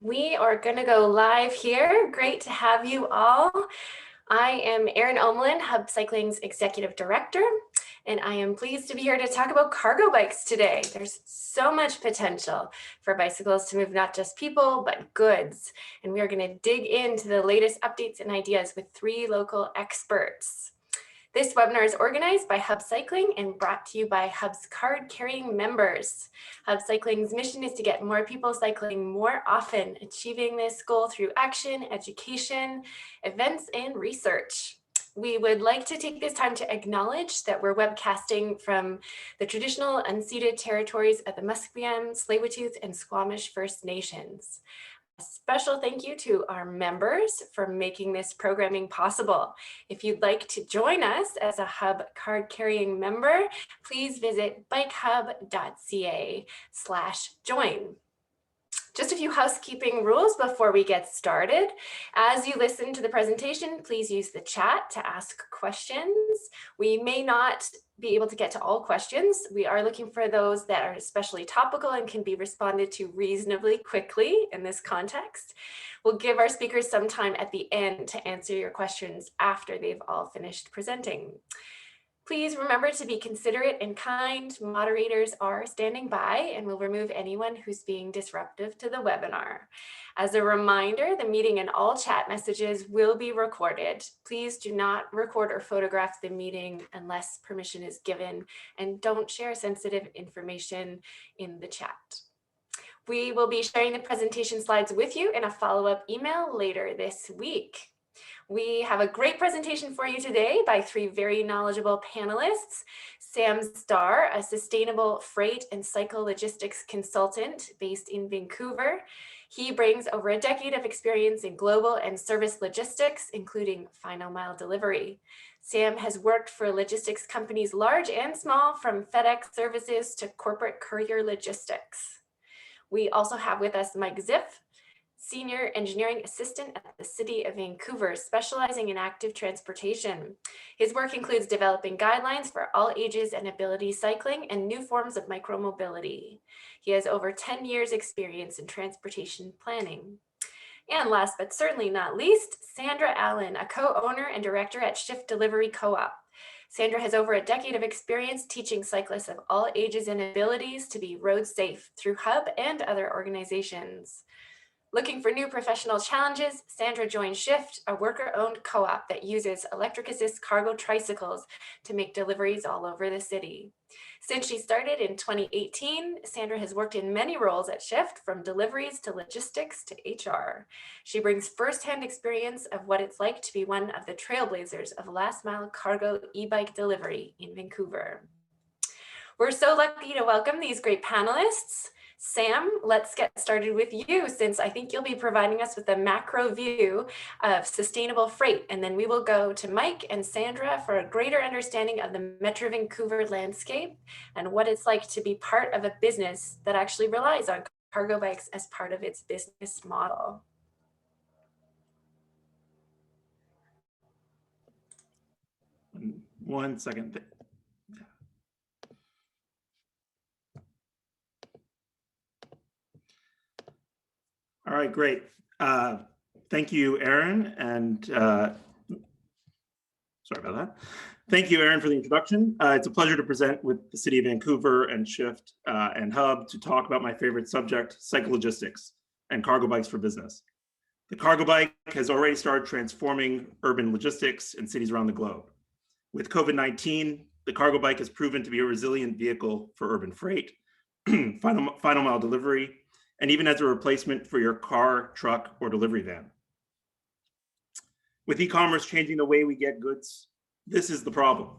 We are going to go live here. Great to have you all. I am Erin Hub Cycling's Executive Director, and I am pleased to be here to talk about cargo bikes today. There's so much potential for bicycles to move not just people, but goods. And we are going to dig into the latest updates and ideas with 3 local experts. This webinar is organized by Hub Cycling and brought to you by Hub's card-carrying members. Hub Cycling's mission is to get more people cycling more often, achieving this goal through action, education, events, and research. We would like to take this time to acknowledge that we're webcasting from the traditional unceded territories of the Musqueam, Tsleil-Waututh, and Squamish First Nations. A special thank you to our members for making this programming possible. If you'd like to join us as a Hub card-carrying member, please visit bikehub.ca/join. Just a few housekeeping rules before we get started. As you listen to the presentation, please use the chat to ask questions. We may not be able to get to all questions. We are looking for those that are especially topical and can be responded to reasonably quickly in this context. We'll give our speakers some time at the end to answer your questions after they've all finished presenting. Please remember to be considerate and kind. Moderators are standing by and will remove anyone who's being disruptive to the webinar. As a reminder, the meeting and all chat messages will be recorded. Please do not record or photograph the meeting unless permission is given, and don't share sensitive information in the chat. We will be sharing the presentation slides with you in a follow-up email later this week. We have a great presentation for you today by 3 very knowledgeable panelists. Sam Starr, a sustainable freight and cycle logistics consultant based in Vancouver. He brings over a decade of experience in global and service logistics, including final mile delivery. Sam has worked for logistics companies large and small, from FedEx services to corporate courier logistics. We also have with us Mike Zipf, Senior Engineering Assistant at the City of Vancouver, specializing in active transportation. His work includes developing guidelines for all ages and abilities cycling and new forms of micromobility. He has over 10 years experience in transportation planning. And last but certainly not least, Sandra Allen, a co-owner and director at Shift Delivery Co-op. Sandra has over a decade of experience teaching cyclists of all ages and abilities to be road safe through Hub and other organizations. Looking for new professional challenges, Sandra joined Shift, a worker-owned co-op that uses electric assist cargo tricycles to make deliveries all over the city. Since she started in 2018, Sandra has worked in many roles at Shift, from deliveries to logistics to HR. She brings firsthand experience of what it's like to be one of the trailblazers of last mile cargo e-bike delivery in Vancouver. We're so lucky to welcome these great panelists. Sam, let's get started with you, since I think you'll be providing us with a macro view of sustainable freight, and then we will go to Mike and Sandra for a greater understanding of the Metro Vancouver landscape and what it's like to be part of a business that actually relies on cargo bikes as part of its business model. One second. All right, great. Thank you, Erin, and sorry about that. Thank you, Erin, for the introduction. It's a pleasure to present with the City of Vancouver and Shift and Hub to talk about my favorite subject, cycle logistics and cargo bikes for business. The cargo bike has already started transforming urban logistics in cities around the globe. With COVID-19, the cargo bike has proven to be a resilient vehicle for urban freight, final mile delivery, and even as a replacement for your car, truck, or delivery van. With e-commerce changing the way we get goods, this is the problem.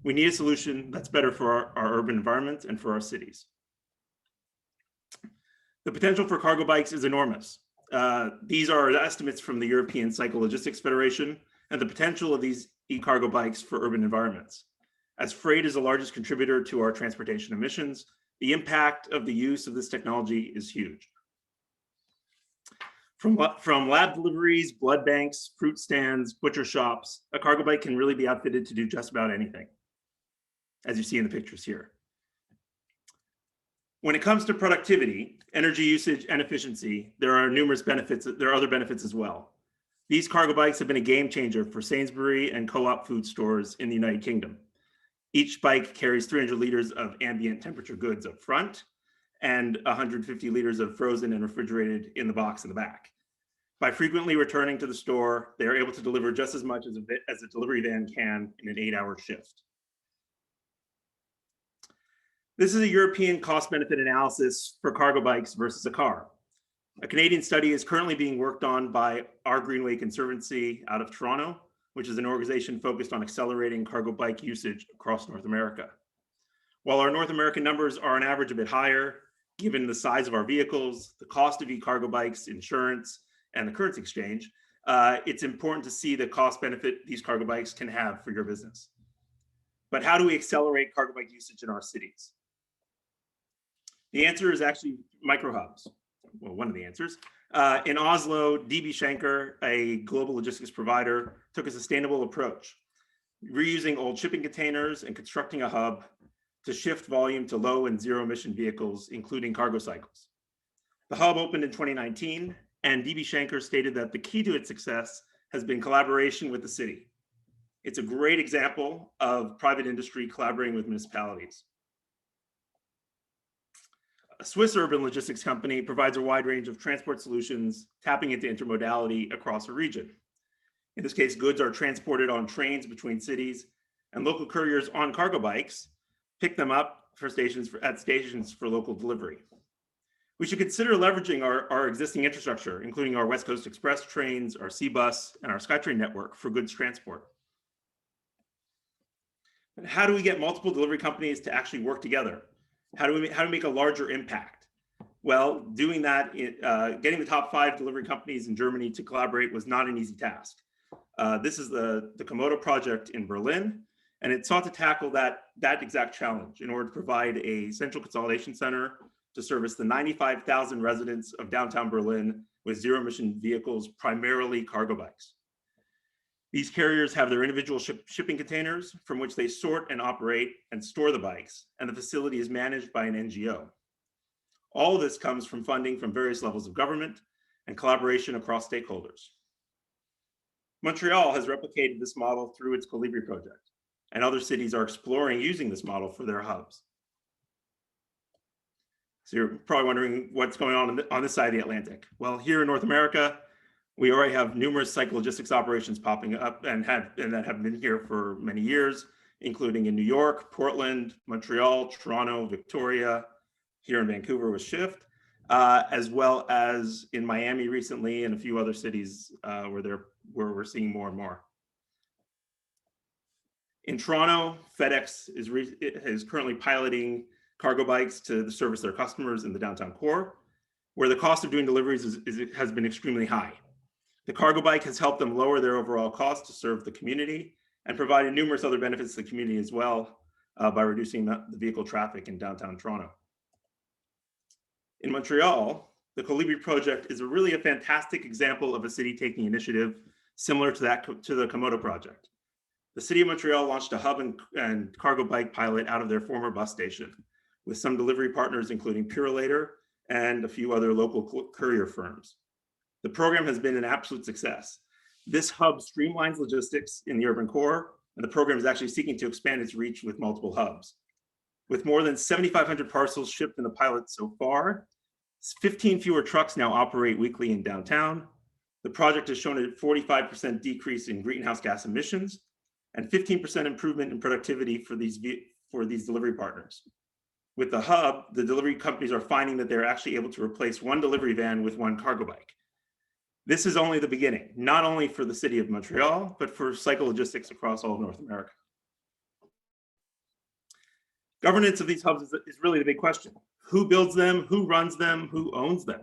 We need a solution that's better for our urban environment and for our cities. The potential for cargo bikes is enormous. These are estimates from the European Cycle Logistics Federation, and the potential of these e-cargo bikes for urban environments. As freight is the largest contributor to our transportation emissions, the impact of the use of this technology is huge. From lab deliveries, blood banks, fruit stands, butcher shops, a cargo bike can really be outfitted to do just about anything, as you see in the pictures here. When it comes to productivity, energy usage, and efficiency, there are numerous benefits. There are other benefits as well. These cargo bikes have been a game changer for Sainsbury and Co-op food stores in the United Kingdom. Each bike carries 300 liters of ambient temperature goods up front and 150 liters of frozen and refrigerated in the box in the back. By frequently returning to the store, they are able to deliver just as much as a delivery van can in an 8-hour shift. This is a European cost-benefit analysis for cargo bikes versus a car. A Canadian study is currently being worked on by our Greenway Conservancy out of Toronto, which is an organization focused on accelerating cargo bike usage across North America. While our North American numbers are on average a bit higher, given the size of our vehicles, the cost of e-cargo bikes, insurance, and the currency exchange, it's important to see the cost benefit these cargo bikes can have for your business. But how do we accelerate cargo bike usage in our cities? The answer is actually micro hubs. Well, one of the answers. In Oslo, DB Schenker, a global logistics provider, took a sustainable approach, reusing old shipping containers and constructing a hub to shift volume to low and zero emission vehicles, including cargo cycles. The hub opened in 2019, and DB Schenker stated that the key to its success has been collaboration with the city. It's a great example of private industry collaborating with municipalities. A Swiss urban logistics company provides a wide range of transport solutions, tapping into intermodality across a region. In this case, goods are transported on trains between cities, and local couriers on cargo bikes pick them up at stations for local delivery. We should consider leveraging our existing infrastructure, including our West Coast Express trains, our C-Bus, and our SkyTrain network for goods transport. And how do we get multiple delivery companies to actually work together? How do we make a larger impact? Well, doing that, getting the top 5 delivery companies in Germany to collaborate was not an easy task. This is the Komodo project in Berlin, and it sought to tackle that exact challenge in order to provide a central consolidation center to service the 95,000 residents of downtown Berlin with zero emission vehicles, primarily cargo bikes. These carriers have their individual shipping containers from which they sort and operate and store the bikes, and the facility is managed by an NGO. All of this comes from funding from various levels of government and collaboration across stakeholders. Montreal has replicated this model through its Colibri project, and other cities are exploring using this model for their hubs. So you're probably wondering what's going on this side of the Atlantic. Well, here in North America, we already have numerous cycle logistics operations popping up and that have been here for many years, including in New York, Portland, Montreal, Toronto, Victoria, here in Vancouver with Shift, as well as in Miami recently and a few other cities where we're seeing more and more. In Toronto, FedEx is currently piloting cargo bikes to service their customers in the downtown core, where the cost of doing deliveries has been extremely high. The cargo bike has helped them lower their overall cost to serve the community and provided numerous other benefits to the community as well by reducing the vehicle traffic in downtown Toronto. In Montreal, the Colibri project is really a fantastic example of a city taking initiative similar to the Komodo project. The city of Montreal launched a hub and cargo bike pilot out of their former bus station with some delivery partners, including Purolator and a few other local courier firms. The program has been an absolute success. This hub streamlines logistics in the urban core, and the program is actually seeking to expand its reach with multiple hubs. With more than 7,500 parcels shipped in the pilot so far, 15 fewer trucks now operate weekly in downtown. The project has shown a 45% decrease in greenhouse gas emissions and 15% improvement in productivity for these delivery partners. With the hub, the delivery companies are finding that they're actually able to replace one delivery van with one cargo bike. This is only the beginning, not only for the city of Montreal, but for cycle logistics across all of North America. Governance of these hubs is really the big question. Who builds them, who runs them, who owns them?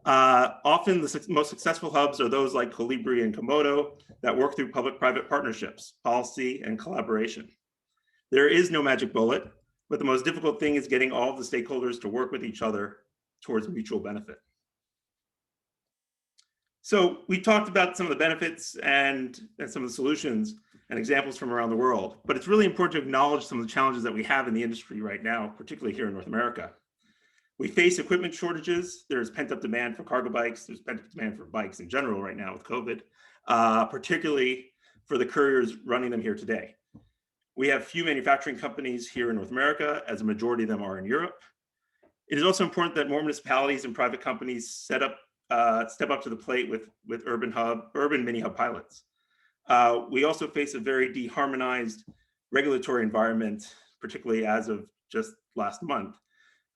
Often the most successful hubs are those like Colibri and Komodo that work through public-private partnerships, policy, and collaboration. There is no magic bullet, but the most difficult thing is getting all of the stakeholders to work with each other towards mutual benefit. So we talked about some of the benefits and some of the solutions and examples from around the world, but it's really important to acknowledge some of the challenges that we have in the industry right now, particularly here in North America. We face equipment shortages. There's pent-up demand for cargo bikes. There's pent-up demand for bikes in general right now with COVID, particularly for the couriers running them here today. We have few manufacturing companies here in North America, as a majority of them are in Europe. It is also important that more municipalities and private companies step up to the plate with urban mini hub pilots. We also face a very deharmonized regulatory environment, particularly as of just last month.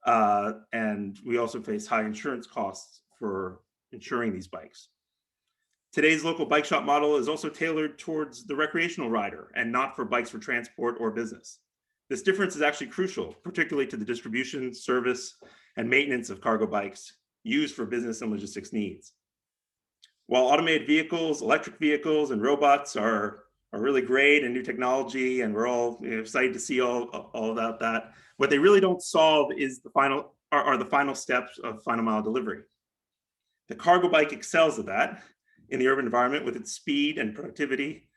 And we also face high insurance costs for insuring these bikes. Today's local bike shop model is also tailored towards the recreational rider and not for bikes for transport or business. This difference is actually crucial, particularly to the distribution, service, and maintenance of cargo bikes used for business and logistics needs. While automated vehicles, electric vehicles, and robots are really great and new technology, and we're all excited to see all about that, what they really don't solve is the final steps of final mile delivery. The cargo bike excels at that in the urban environment with its speed and productivity,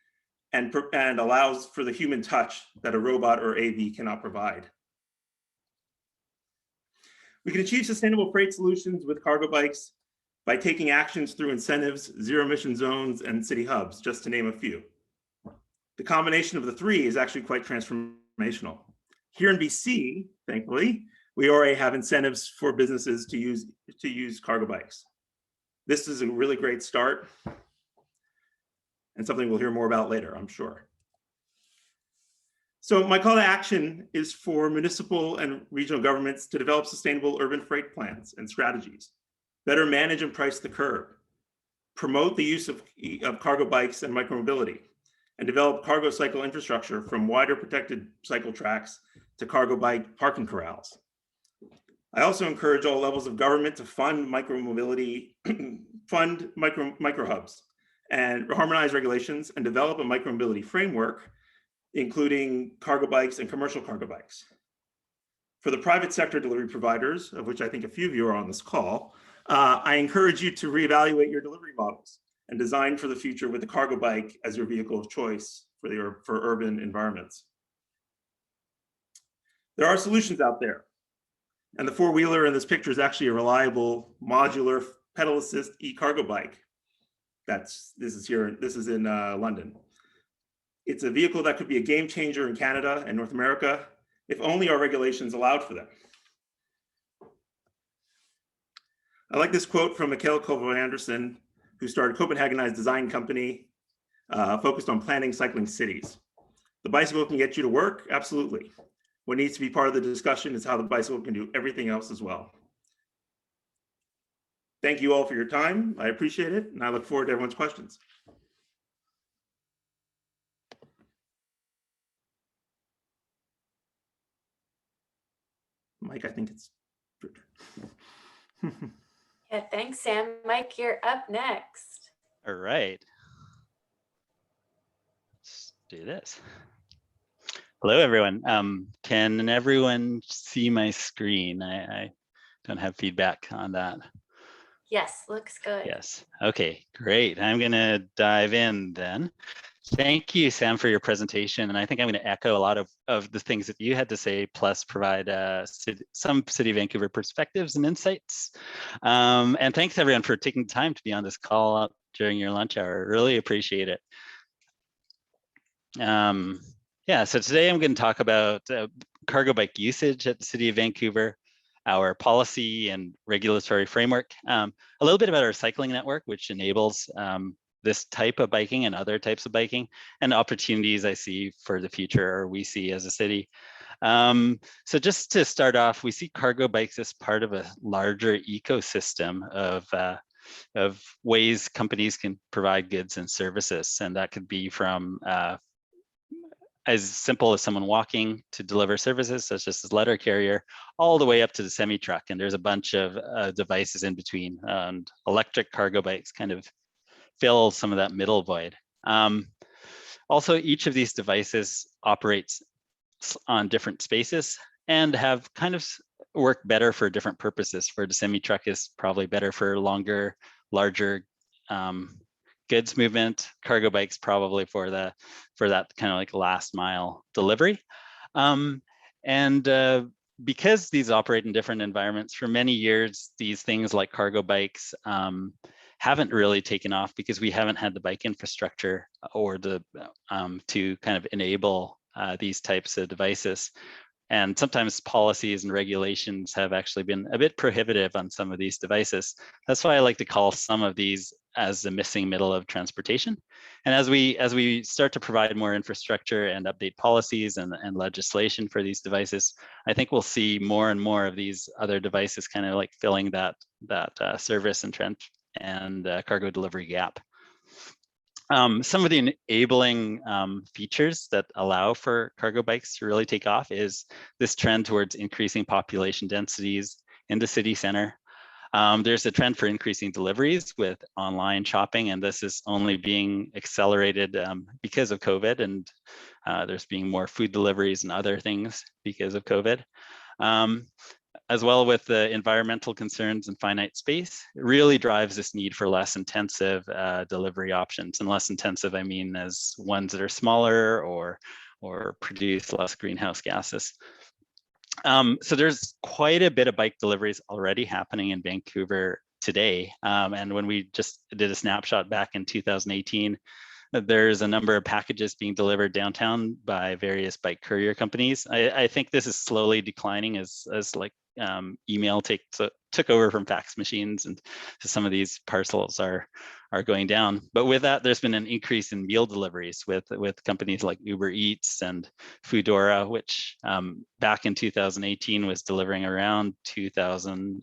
and allows for the human touch that a robot or AV cannot provide. We can achieve sustainable freight solutions with cargo bikes by taking actions through incentives, zero emission zones, and city hubs, just to name a few. The combination of the three is actually quite transformational. Here in BC, thankfully, we already have incentives for businesses to use cargo bikes. This is a really great start and something we'll hear more about later, I'm sure. So my call to action is for municipal and regional governments to develop sustainable urban freight plans and strategies, better manage and price the curb, promote the use of cargo bikes and micromobility, and develop cargo cycle infrastructure from wider protected cycle tracks to cargo bike parking corrals. I also encourage all levels of government to fund micromobility, fund micro hubs, and harmonize regulations and develop a micromobility framework, including cargo bikes and commercial cargo bikes. For the private sector delivery providers, of which I think a few of you are on this call, I encourage you to reevaluate your delivery models and design for the future with the cargo bike as your vehicle of choice for urban environments. There are solutions out there. And the four-wheeler in this picture is actually a reliable modular pedal assist e-cargo bike. This is in London. It's a vehicle that could be a game changer in Canada and North America, if only our regulations allowed for them. I like this quote from Mikhail Kovo-Anderson, who started Copenhagenized design company focused on planning cycling cities. The bicycle can get you to work, absolutely. What needs to be part of the discussion is how the bicycle can do everything else as well. Thank you all for your time. I appreciate it, and I look forward to everyone's questions. Mike, I think it's your turn. Yeah, thanks, Sam. Mike, you're up next. All right. Let's do this. Hello, everyone. Can everyone see my screen? I don't have feedback on that. Yes, looks good. Yes. Okay, great. I'm going to dive in then. Thank you, Sam, for your presentation. And I think I'm going to echo a lot of the things that you had to say, plus provide some City of Vancouver perspectives and insights. And thanks, everyone, for taking the time to be on this call during your lunch hour. Really appreciate it. Yeah, so today I'm going to talk about cargo bike usage at the City of Vancouver, our policy and regulatory framework, a little bit about our cycling network, which enables this type of biking and other types of biking, and opportunities I see for the future, or we see as a city. So just to start off, we see cargo bikes as part of a larger ecosystem of ways companies can provide goods and services, and that could be from as simple as someone walking to deliver services, such as this letter carrier, all the way up to the semi-truck. And there's a bunch of devices in between, and electric cargo bikes kind of fill some of that middle void. Also, each of these devices operates on different spaces and have kind of work better for different purposes. For the semi-truck is probably better for longer, larger goods movement. Cargo bikes probably for that kind of like last mile delivery. because these operate in different environments, for many years, these things like cargo bikes haven't really taken off because we haven't had the bike infrastructure or the to kind of enable these types of devices. And sometimes policies and regulations have actually been a bit prohibitive on some of these devices. That's why I like to call some of these as the missing middle of transportation. And as we start to provide more infrastructure and update policies and legislation for these devices, I think we'll see more and more of these other devices kind of like filling that service and cargo delivery gap. Some of the enabling features that allow for cargo bikes to really take off is this trend towards increasing population densities in the city center. There's a trend for increasing deliveries with online shopping, and this is only being accelerated because of COVID, and there's being more food deliveries and other things because of COVID. As well with the environmental concerns and finite space, it really drives this need for less intensive delivery options. And less intensive, I mean as ones that are smaller or produce less greenhouse gases. So there's quite a bit of bike deliveries already happening in Vancouver today. And when we just did a snapshot back in 2018, there's a number of packages being delivered downtown by various bike courier companies. I think this is slowly declining as like email took over from fax machines, and so some of these parcels are going down. But with that, there's been an increase in meal deliveries with companies like Uber Eats and Foodora, which back in 2018 was delivering around 2,000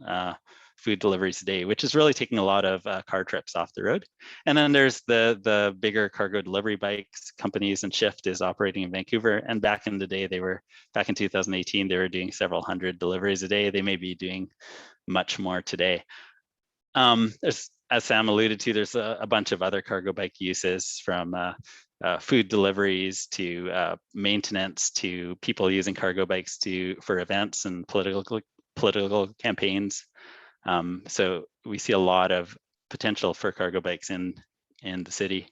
food deliveries a day, which is really taking a lot of car trips off the road. And then there's the bigger cargo delivery bikes companies, and Shift is operating in Vancouver. And back in the day, back in 2018, they were doing several hundred deliveries a day. They may be doing much more today. There's, as Sam alluded to, there's a bunch of other cargo bike uses, from food deliveries to maintenance to people using cargo bikes for events and political campaigns. So we see a lot of potential for cargo bikes in the city.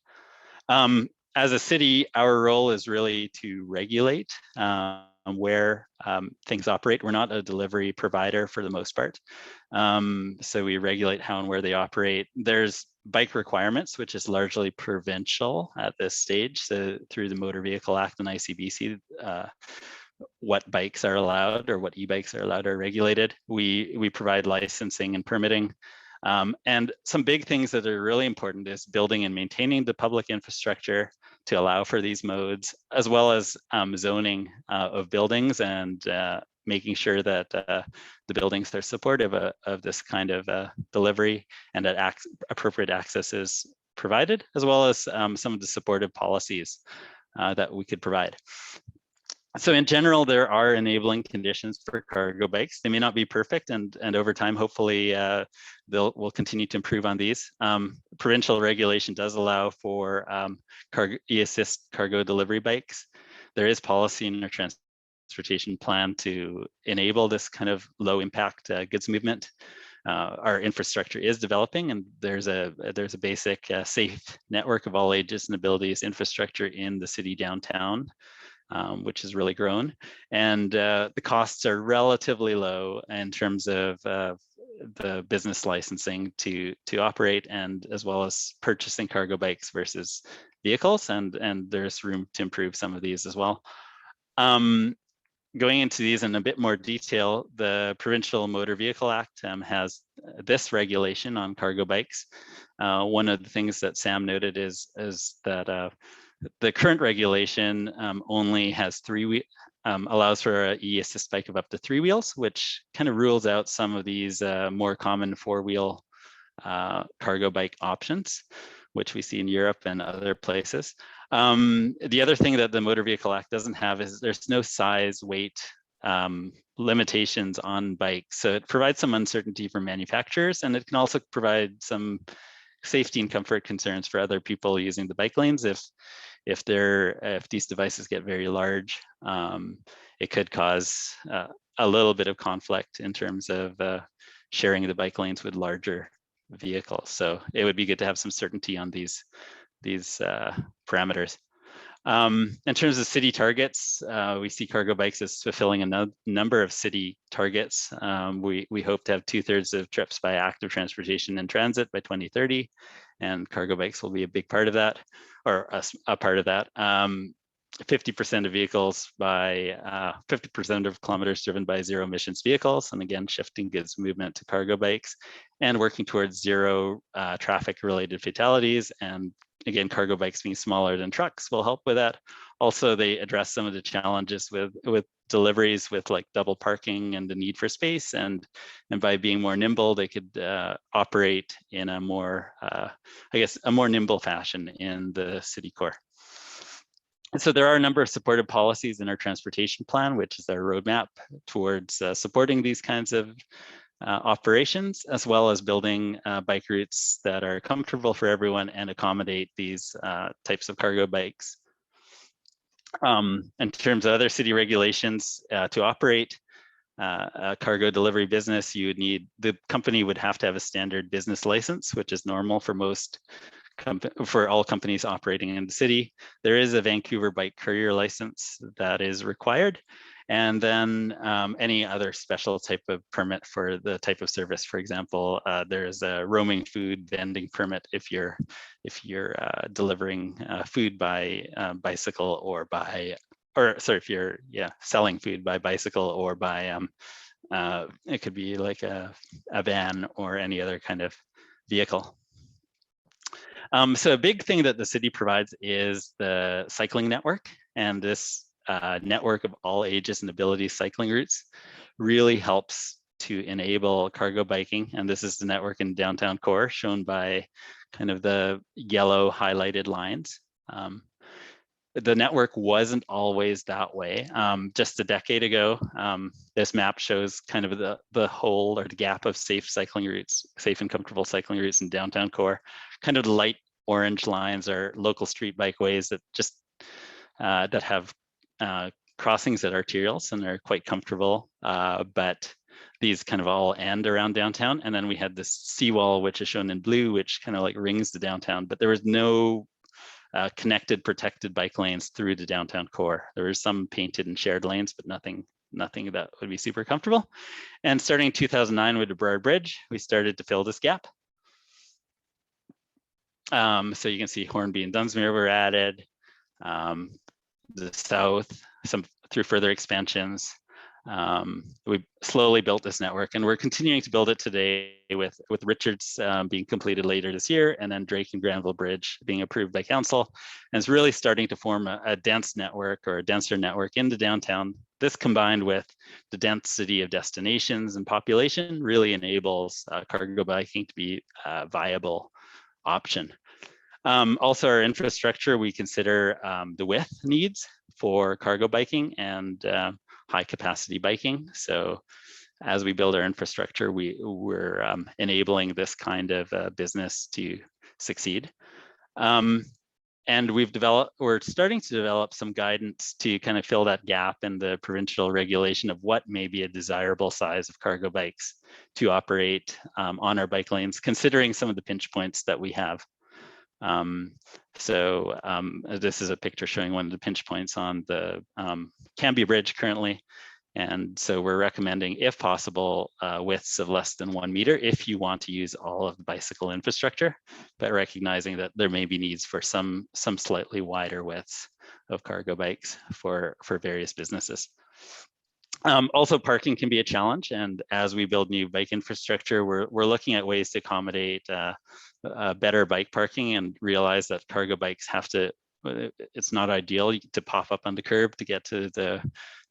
As a city, our role is really to regulate where things operate. We're not a delivery provider for the most part. So we regulate how and where they operate. There's bike requirements, which is largely provincial at this stage. So through the Motor Vehicle Act and ICBC, what bikes are allowed or what e-bikes are allowed are regulated. We provide licensing and permitting. And some big things that are really important is building and maintaining the public infrastructure to allow for these modes, as well as zoning of buildings and making sure that the buildings are supportive of this kind of delivery, and that appropriate access is provided, as well as some of the supportive policies that we could provide. So in general, there are enabling conditions for cargo bikes. They may not be perfect, and over time, hopefully, we'll continue to improve on these. Provincial regulation does allow for e-assist cargo delivery bikes. There is policy in our transportation plan to enable this kind of low impact goods movement. Our infrastructure is developing, and there's a basic safe network of all ages and abilities infrastructure in the city downtown, which has really grown. And the costs are relatively low in terms of the business licensing to operate, and as well as purchasing cargo bikes versus vehicles. And there's room to improve some of these as well. Going into these in a bit more detail, the Provincial Motor Vehicle Act has this regulation on cargo bikes. One of the things that Sam noted is that the current regulation only has allows for an e-assist bike of up to 3 wheels, which kind of rules out some of these more common 4-wheel cargo bike options, which we see in Europe and other places. The other thing that the Motor Vehicle Act doesn't have is there's no size, weight limitations on bikes. So it provides some uncertainty for manufacturers, and it can also provide some safety and comfort concerns for other people using the bike lanes. If these devices get very large, it could cause a little bit of conflict in terms of sharing the bike lanes with larger vehicles. So it would be good to have some certainty on these parameters. In terms of city targets, we see cargo bikes as fulfilling a number of city targets. We hope to have 2/3 of trips by active transportation and transit by 2030, and cargo bikes will be a big part of that, or a part of that. 50% of vehicles by 50% of kilometers driven by zero emissions vehicles, and again shifting goods movement to cargo bikes, and working towards zero traffic related fatalities. And again, cargo bikes being smaller than trucks will help with that. Also, they address some of the challenges with deliveries, with like double parking and the need for space, and by being more nimble, they could operate in a more a more nimble fashion in the city core. So there are a number of supportive policies in our transportation plan, which is our roadmap towards supporting these kinds of operations, as well as building bike routes that are comfortable for everyone and accommodate these types of cargo bikes. In terms of other city regulations, to operate a cargo delivery business, the company would have to have a standard business license, which is normal for for all companies operating in the city. There is a Vancouver bike courier license that is required, and then any other special type of permit for the type of service. For example, there's a roaming food vending permit if you're delivering food by bicycle, or if you're selling food by bicycle, or by it could be like a van or any other kind of vehicle. So a big thing that the city provides is the cycling network, and this network of all ages and abilities cycling routes really helps to enable cargo biking. And this is the network in downtown core, shown by kind of the yellow highlighted lines. The network wasn't always that way. Just a decade ago, this map shows kind of the hole or the gap of safe and comfortable cycling routes in downtown core. Kind of the light orange lines are local street bikeways that just that have crossings at arterials and are quite comfortable, but these kind of all end around downtown. And then we had this seawall, which is shown in blue, which kind of like rings the downtown, but there was no connected, protected bike lanes through the downtown core. There were some painted and shared lanes, but nothing that would be super comfortable. And starting in 2009 with the Burrard Bridge, we started to fill this gap. So you can see Hornby and Dunsmuir were added. The south, through further expansions. We slowly built this network, and we're continuing to build it today with Richards being completed later this year, and then Drake and Granville Bridge being approved by council. And it's really starting to form a dense network, or a denser network into downtown. This, combined with the density of destinations and population, really enables cargo biking to be a viable option. Also, our infrastructure, we consider the width needs for cargo biking and high capacity biking. So as we build our infrastructure, we're enabling this kind of business to succeed. And we're starting to develop some guidance to kind of fill that gap in the provincial regulation of what may be a desirable size of cargo bikes to operate on our bike lanes, considering some of the pinch points that we have. This is a picture showing one of the pinch points on the Cambie Bridge currently. And so we're recommending, if possible, widths of less than 1 meter if you want to use all of the bicycle infrastructure, but recognizing that there may be needs for some slightly wider widths of cargo bikes for various businesses. Also, parking can be a challenge, and as we build new bike infrastructure, we're looking at ways to accommodate better bike parking, and realize that cargo bikes it's not ideal to pop up on the curb to get to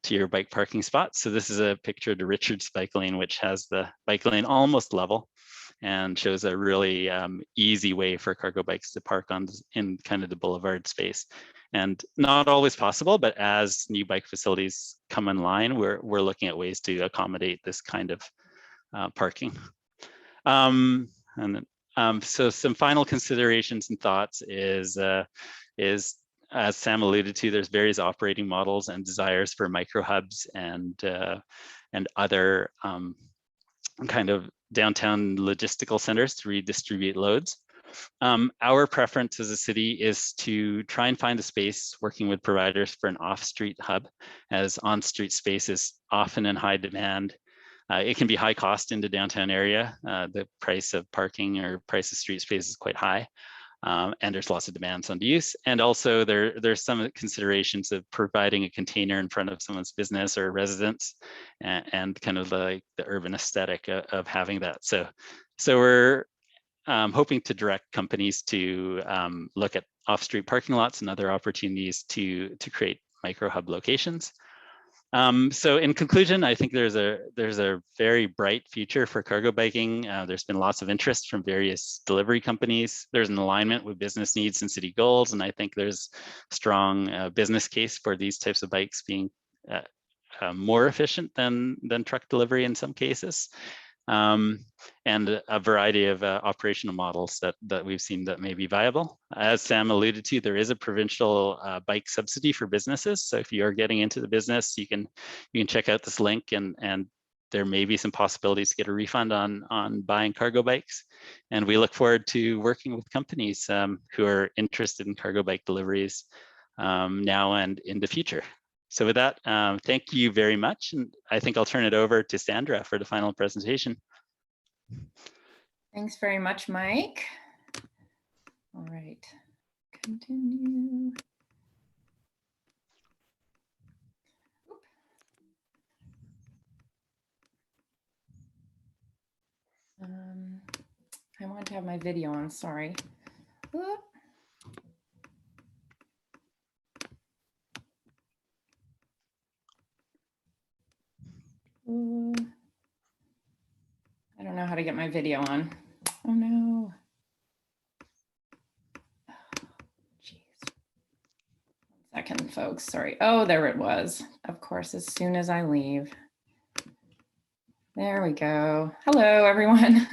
your bike parking spot. So this is a picture of the Richards bike lane, which has the bike lane almost level, and shows a really easy way for cargo bikes to park in kind of the boulevard space. And not always possible, but as new bike facilities come online, we're looking at ways to accommodate this kind of parking. So some final considerations and thoughts is as Sam alluded to, there's various operating models and desires for micro hubs and other kind of downtown logistical centers to redistribute loads. Our preference as a city is to try and find a space working with providers for an off-street hub, as on-street space is often in high demand. It can be high cost in the downtown area. The price of parking or price of street space is quite high. And there's lots of demands on the use. And also there's some considerations of providing a container in front of someone's business or residence and kind of like the urban aesthetic of having that. So we're hoping to direct companies to look at off-street parking lots and other opportunities to create micro hub locations. So in conclusion, I think there's a very bright future for cargo biking. There's been lots of interest from various delivery companies. There's an alignment with business needs and city goals, and I think there's strong business case for these types of bikes being more efficient than truck delivery in some cases. And a variety of operational models that we've seen that may be viable. As Sam alluded to, there is a provincial bike subsidy for businesses. So if you are getting into the business, you can check out this link, and there may be some possibilities to get a refund on buying cargo bikes. And we look forward to working with companies who are interested in cargo bike deliveries now and in the future. So with that, thank you very much. And I think I'll turn it over to Sandra for the final presentation. Thanks very much, Mike. All right, continue. I want to have my video on, sorry. Oop. I don't know how to get my video on. Oh no. Jeez. 1 second, folks. Sorry. Oh, there it was. Of course, as soon as I leave. There we go. Hello, everyone.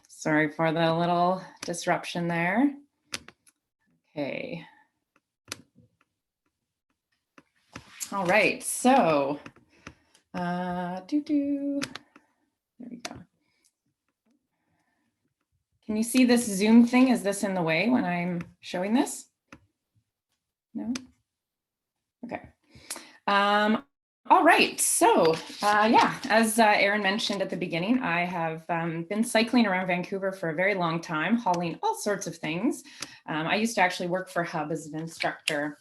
Sorry for the little disruption there. Okay. All right. So, there we go. Can you see this Zoom thing? Is this in the way when I'm showing this? No? Okay. All right, so yeah, as Erin mentioned at the beginning, I have been cycling around Vancouver for a very long time, hauling all sorts of things. I used to actually work for Hub as an instructor.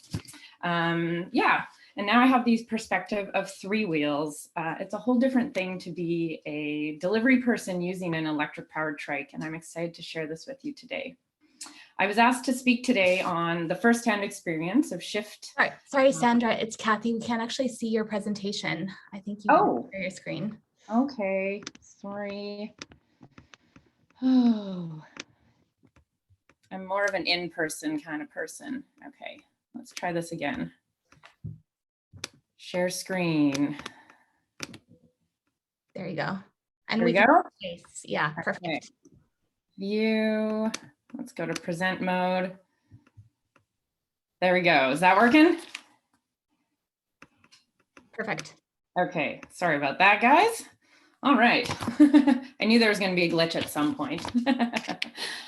Yeah, and now I have these perspective of 3 wheels. It's a whole different thing to be a delivery person using an electric powered trike, and I'm excited to share this with you today. I was asked to speak today on the firsthand experience of shift. Sorry, Sandra, it's Kathy. We can't actually see your presentation. I think you can share your screen. Okay, sorry. Oh, I'm more of an in-person kind of person. Okay, let's try this again. Share screen. There you go. And there we go. go. Yeah, perfect. Okay. View. Let's go to present mode. There we go. Is that working? Perfect. Okay, sorry about that, guys. All right. I knew there was going to be a glitch at some point.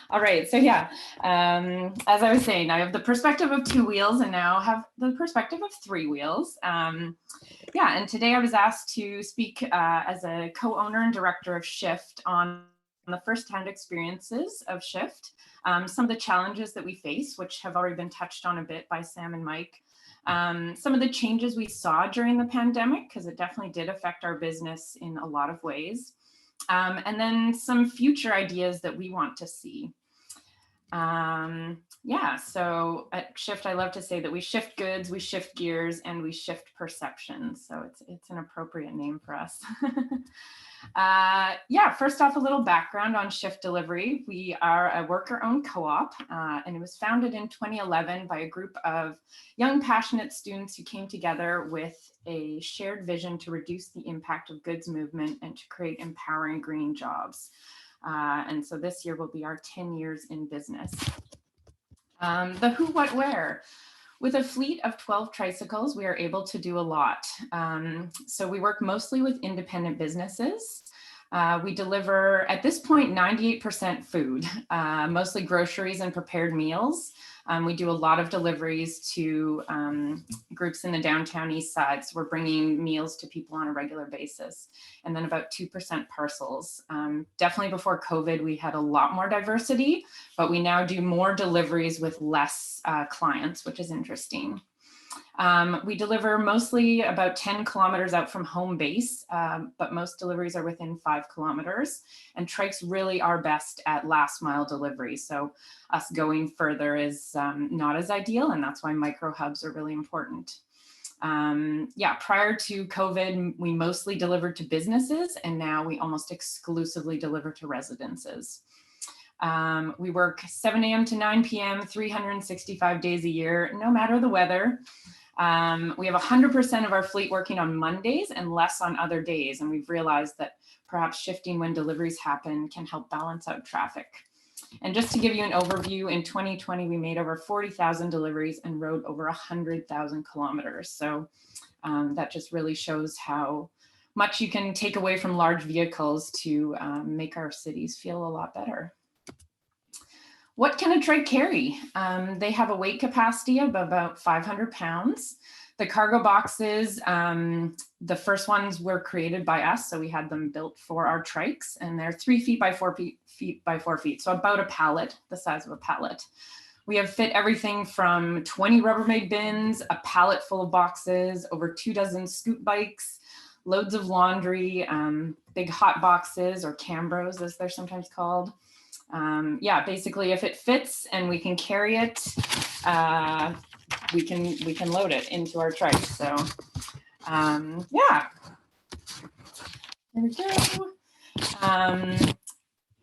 All right, so yeah, as I was saying, I have the perspective of 2 wheels and now have the perspective of 3 wheels. Yeah, and today I was asked to speak as a co-owner and director of Shift on the first-hand experiences of Shift, some of the challenges that we face, which have already been touched on a bit by Sam and Mike, some of the changes we saw during the pandemic, because it definitely did affect our business in a lot of ways, and then some future ideas that we want to see. Yeah, so at Shift, I love to say that we shift goods, we shift gears, and we shift perceptions. So it's an appropriate name for us. Yeah, first off, a little background on Shift Delivery. We are a worker-owned co-op, and it was founded in 2011 by a group of young, passionate students who came together with a shared vision to reduce the impact of goods movement and to create empowering green jobs. And so this year will be our 10 years in business. The who, what, where. With a fleet of 12 tricycles, we are able to do a lot. So we work mostly with independent businesses. We deliver, at this point, 98% food, mostly groceries and prepared meals. We do a lot of deliveries to groups in the downtown east side. So we're bringing meals to people on a regular basis. And then about 2% parcels. Definitely before COVID, we had a lot more diversity, but we now do more deliveries with less clients, which is interesting. We deliver mostly about 10 kilometers out from home base, but most deliveries are within 5 kilometers. And trikes really are best at last mile delivery. So us going further is not as ideal, and that's why micro hubs are really important. Yeah, prior to COVID, we mostly delivered to businesses, and now we almost exclusively deliver to residences. We work 7 a.m. to 9 p.m., 365 days a year, no matter the weather. We have 100% of our fleet working on Mondays and less on other days. And we've realized that perhaps shifting when deliveries happen can help balance out traffic. And just to give you an overview, in 2020, we made over 40,000 deliveries and rode over 100,000 kilometers. So that just really shows how much you can take away from large vehicles to make our cities feel a lot better. What can a trike carry? They have a weight capacity of about 500 pounds. The cargo boxes, the first ones were created by us, so we had them built for our trikes, and they're 3 feet by 4 feet by 4 feet, so about a pallet, the size of a pallet. We have fit everything from 20 Rubbermaid bins, a pallet full of boxes, over 24 scoot bikes, loads of laundry, big hot boxes, or cambros as they're sometimes called. Yeah, basically if it fits and we can carry it, we can load it into our trike. So yeah, there we go.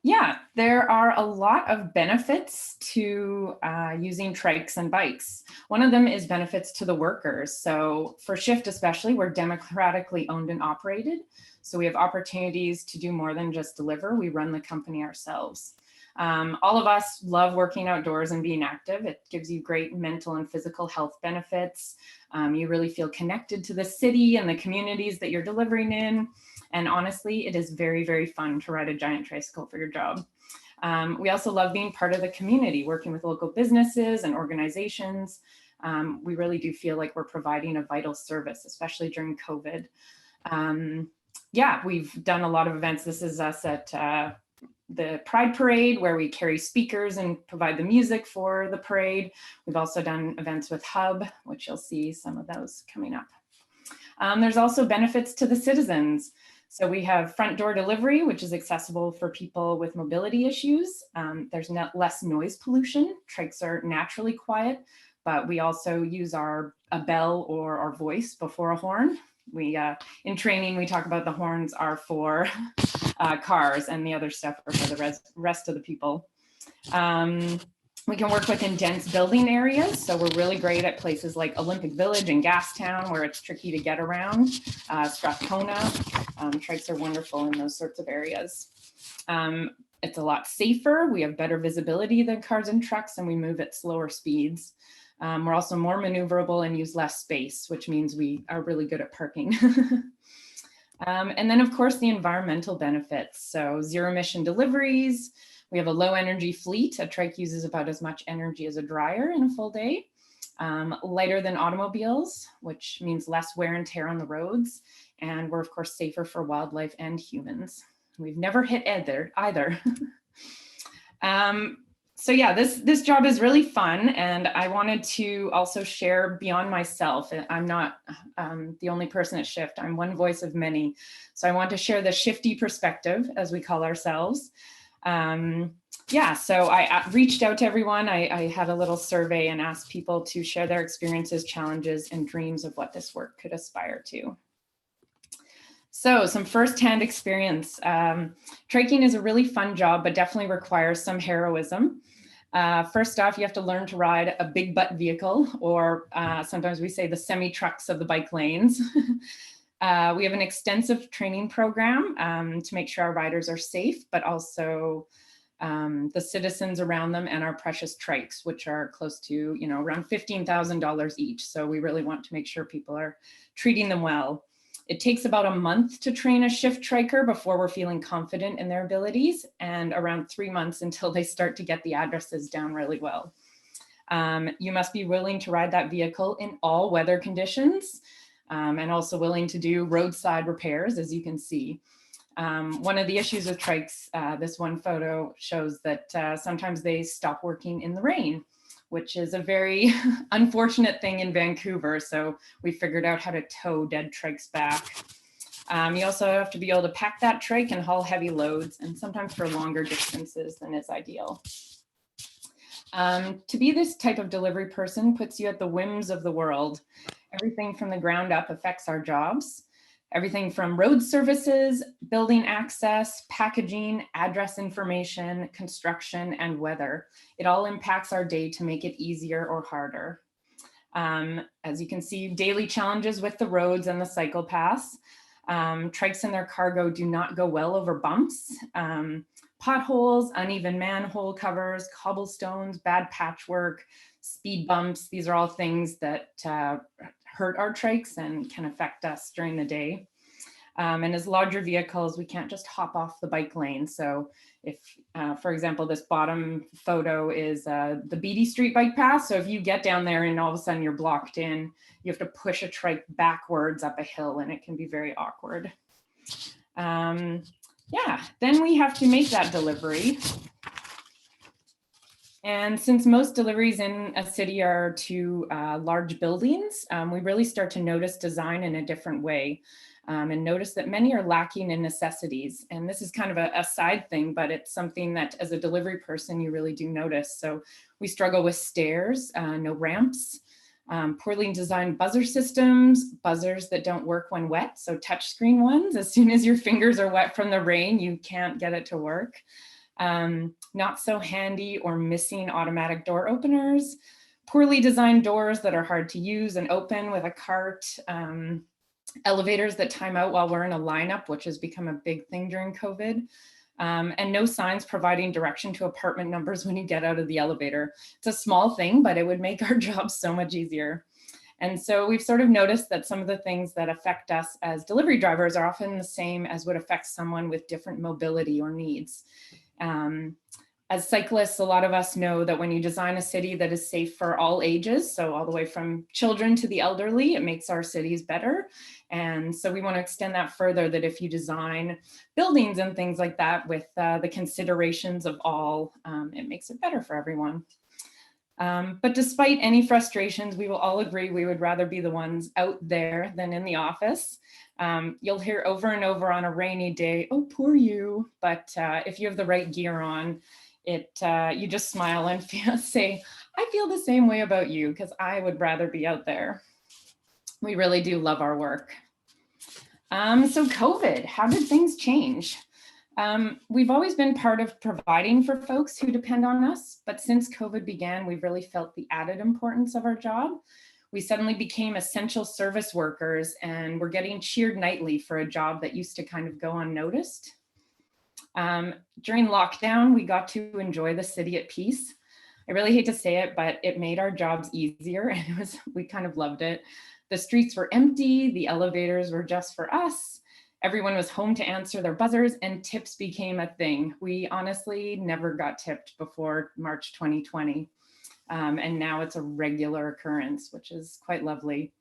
Yeah, there are a lot of benefits to using trikes and bikes. One of them is benefits to the workers. So for Shift especially, we're democratically owned and operated. So we have opportunities to do more than just deliver. We run the company ourselves. All of us love working outdoors and being active. It gives you great mental and physical health benefits. You really feel connected to the city and the communities that you're delivering in. And honestly, it is very, very fun to ride a giant tricycle for your job. We also love being part of the community, working with local businesses and organizations. We really do feel like we're providing a vital service, especially during COVID. Yeah, we've done a lot of events. This is us at the Pride Parade, where we carry speakers and provide the music for the parade. We've also done events with Hub, which you'll see some of those coming up. There's also benefits to the citizens. So we have front door delivery, which is accessible for people with mobility issues. There's less noise pollution. Trikes are naturally quiet, but we also use a bell or our voice before a horn. We in training, we talk about the horns are for cars and the other stuff are for the rest of the people. We can work within dense building areas. So we're really great at places like Olympic Village and Gastown, where it's tricky to get around. Strathcona, trikes are wonderful in those sorts of areas. It's a lot safer. We have better visibility than cars and trucks, and we move at slower speeds. We're also more maneuverable and use less space, which means we are really good at parking. And then, of course, the environmental benefits. So zero emission deliveries. We have a low energy fleet. A trike uses about as much energy as a dryer in a full day. Lighter than automobiles, which means less wear and tear on the roads. And we're, of course, safer for wildlife and humans. We've never hit either. So yeah, this job is really fun, and I wanted to also share beyond myself. I'm not the only person at Shift. I'm one voice of many. So I want to share the Shifty perspective, as we call ourselves. Yeah, so I reached out to everyone. I had a little survey and asked people to share their experiences, challenges, and dreams of what this work could aspire to. So some firsthand experience. Triking is a really fun job, but definitely requires some heroism. First off, you have to learn to ride a big butt vehicle, or sometimes we say the semi-trucks of the bike lanes. We have an extensive training program to make sure our riders are safe, but also the citizens around them and our precious trikes, which are close to, around $15,000 each. So we really want to make sure people are treating them well. It takes about a month to train a shift triker before we're feeling confident in their abilities, and around 3 months until they start to get the addresses down really well. You must be willing to ride that vehicle in all weather conditions, and also willing to do roadside repairs, as you can see. One of the issues with trikes, this one photo shows that sometimes they stop working in the rain, which is a very unfortunate thing in Vancouver. So we figured out how to tow dead trikes back. You also have to be able to pack that trike and haul heavy loads, and sometimes for longer distances than is ideal. To be this type of delivery person puts you at the whims of the world. Everything from the ground up affects our jobs. Everything from road services, building access, packaging, address information, construction, and weather. It all impacts our day to make it easier or harder. As you can see, daily challenges with the roads and the cycle paths. Trikes and their cargo do not go well over bumps. Potholes, uneven manhole covers, cobblestones, bad patchwork, speed bumps. These are all things that hurt our trikes and can affect us during the day. And as larger vehicles, we can't just hop off the bike lane. So if, for example, this bottom photo is the Beatty Street bike path. So if you get down there and all of a sudden you're blocked in, you have to push a trike backwards up a hill, and it can be very awkward. Yeah, then we have to make that delivery. And since most deliveries in a city are to large buildings, we really start to notice design in a different way, and notice that many are lacking in necessities. And this is kind of a side thing, but it's something that as a delivery person, you really do notice. So we struggle with stairs, no ramps, poorly designed buzzer systems, buzzers that don't work when wet. So touchscreen ones, as soon as your fingers are wet from the rain, you can't get it to work. Not so handy or missing automatic door openers, poorly designed doors that are hard to use and open with a cart, elevators that time out while we're in a lineup, which has become a big thing during COVID. And no signs providing direction to apartment numbers when you get out of the elevator. It's a small thing, but it would make our job so much easier. And so we've sort of noticed that some of the things that affect us as delivery drivers are often the same as would affect someone with different mobility or needs. As cyclists, a lot of us know that when you design a city that is safe for all ages, so all the way from children to the elderly, it makes our cities better. And so we want to extend that further, that if you design buildings and things like that with the considerations of all, it makes it better for everyone. But despite any frustrations, we will all agree we would rather be the ones out there than in the office. You'll hear over and over on a rainy day, oh, poor you. But if you have the right gear on, you just smile and say, I feel the same way about you, because I would rather be out there. We really do love our work. So COVID, how did things change? We've always been part of providing for folks who depend on us, but since COVID began, we've really felt the added importance of our job. We suddenly became essential service workers, and we're getting cheered nightly for a job that used to kind of go unnoticed. During lockdown, we got to enjoy the city at peace. I really hate to say it, but it made our jobs easier, and we kind of loved it. The streets were empty, the elevators were just for us. Everyone was home to answer their buzzers, and tips became a thing. We honestly never got tipped before March 2020. And now it's a regular occurrence, which is quite lovely.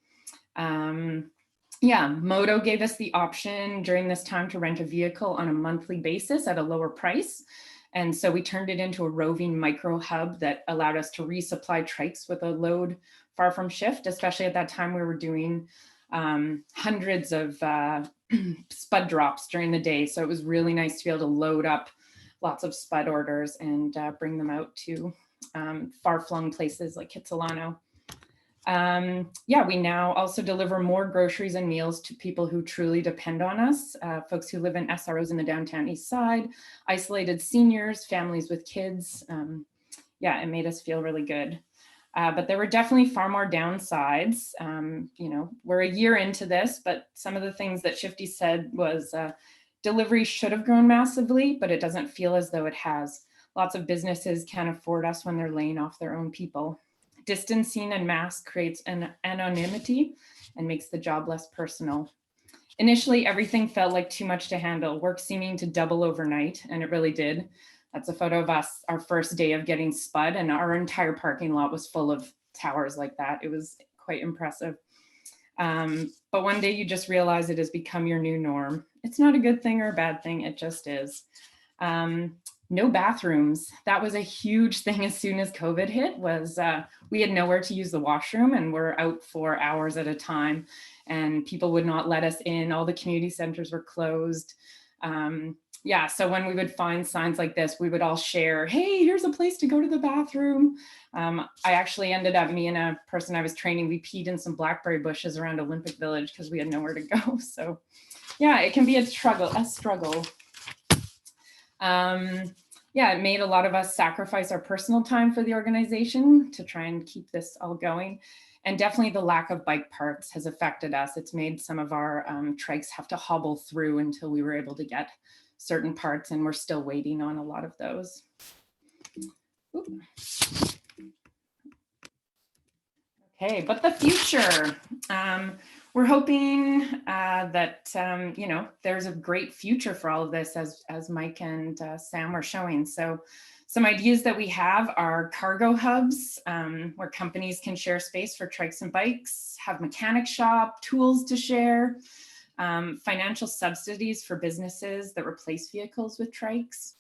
Yeah, Moto gave us the option during this time to rent a vehicle on a monthly basis at a lower price. And so we turned it into a roving micro hub that allowed us to resupply trikes with a load far from shift, especially at that time we were doing hundreds of spud drops during the day. So it was really nice to be able to load up lots of spud orders and bring them out to far-flung places like Kitsilano. Yeah, we now also deliver more groceries and meals to people who truly depend on us, folks who live in SROs in the downtown east side, isolated seniors, families with kids. Yeah, it made us feel really good. But there were definitely far more downsides. You know, we're a year into this, but some of the things that Shifty said was delivery should have grown massively, but it doesn't feel as though it has. Lots of businesses can't afford us when they're laying off their own people. Distancing and mask creates an anonymity and makes the job less personal. Initially, everything felt like too much to handle, work seeming to double overnight, and it really did. That's a photo of us, our first day of getting spud, and our entire parking lot was full of towers like that. It was quite impressive. But one day you just realize it has become your new norm. It's not a good thing or a bad thing, it just is. No bathrooms. That was a huge thing as soon as COVID hit. Was we had nowhere to use the washroom and we're out for hours at a time and people would not let us in. All the community centers were closed. Yeah, so when we would find signs like this, we would all share, hey, here's a place to go to the bathroom. I actually ended up, me and a person I was training, we peed in some blackberry bushes around Olympic Village because we had nowhere to go. So yeah, it can be a struggle. Yeah, it made a lot of us sacrifice our personal time for the organization to try and keep this all going. And definitely the lack of bike parks has affected us. It's made some of our trikes have to hobble through until we were able to get certain parts, and we're still waiting on a lot of those. Oop. Okay, but the future. We're hoping that, you know, there's a great future for all of this as Mike and Sam were showing. So some ideas that we have are cargo hubs where companies can share space for trikes and bikes, have mechanic shop, tools to share, financial subsidies for businesses that replace vehicles with trikes,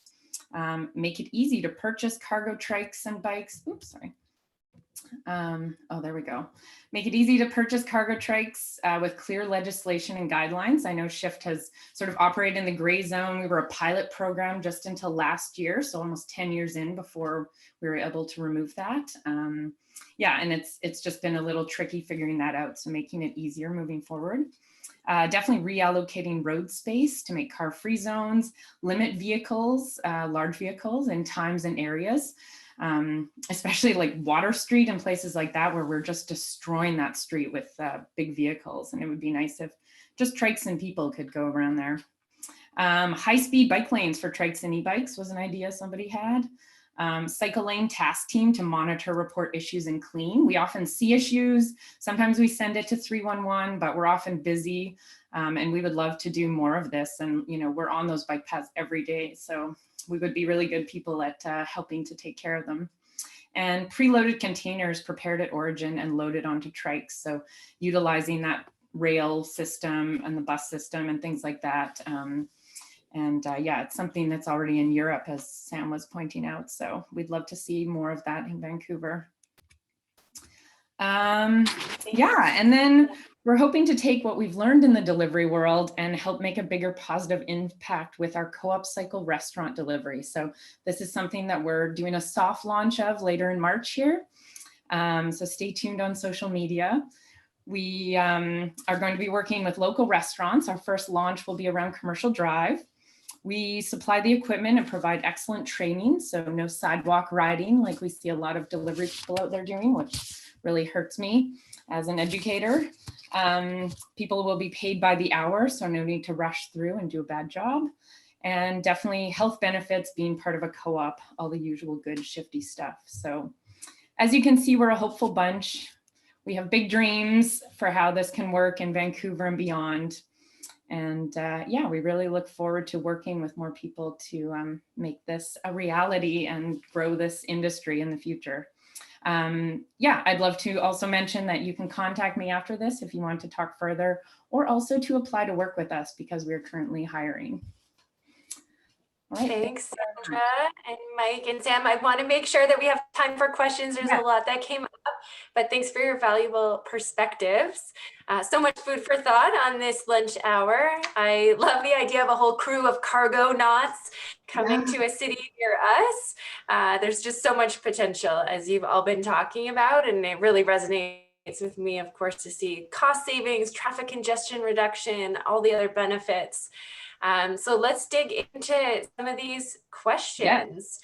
make it easy to purchase cargo trikes and bikes. Oops, sorry. Oh, there we go. Make it easy to purchase cargo trikes with clear legislation and guidelines. I know Shift has sort of operated in the gray zone. We were a pilot program just until last year, so almost 10 years in before we were able to remove that. Yeah, and it's just been a little tricky figuring that out, so making it easier moving forward. Definitely reallocating road space to make car-free zones, limit vehicles, large vehicles in times and areas. Especially like Water Street and places like that where we're just destroying that street with big vehicles, and it would be nice if just trikes and people could go around there. High-speed bike lanes for trikes and e-bikes was an idea somebody had. Cycle lane task team to monitor, report issues, and clean. We often see issues. Sometimes we send it to 311, but we're often busy, and we would love to do more of this. And you know, we're on those bike paths every day, so we would be really good people at helping to take care of them. And preloaded containers prepared at origin and loaded onto trikes. So utilizing that rail system and the bus system and things like that. Yeah, it's something that's already in Europe, as Sam was pointing out. So we'd love to see more of that in Vancouver. Yeah, and then we're hoping to take what we've learned in the delivery world and help make a bigger positive impact with our co-op cycle restaurant delivery. So this is something that we're doing a soft launch of later in March here. So stay tuned on social media. We are going to be working with local restaurants. Our first launch will be around Commercial Drive. We supply the equipment and provide excellent training. So no sidewalk riding like we see a lot of delivery people out there doing, which really hurts me as an educator. People will be paid by the hour, so no need to rush through and do a bad job. And definitely health benefits being part of a co-op, all the usual good shifty stuff. So as you can see, we're a hopeful bunch. We have big dreams for how this can work in Vancouver and beyond. And yeah, we really look forward to working with more people to make this a reality and grow this industry in the future. Yeah, I'd love to also mention that you can contact me after this if you want to talk further, or also to apply to work with us because we're currently hiring. All right, thanks, Sandra and Mike and Sam. I want to make sure that we have time for questions. There's a lot that came up, but thanks for your valuable perspectives. So much food for thought on this lunch hour. I love the idea of a whole crew of cargo knots coming to a city near us. There's just so much potential, as you've all been talking about, and it really resonates with me, of course, to see cost savings, traffic congestion reduction, all the other benefits. So let's dig into some of these questions.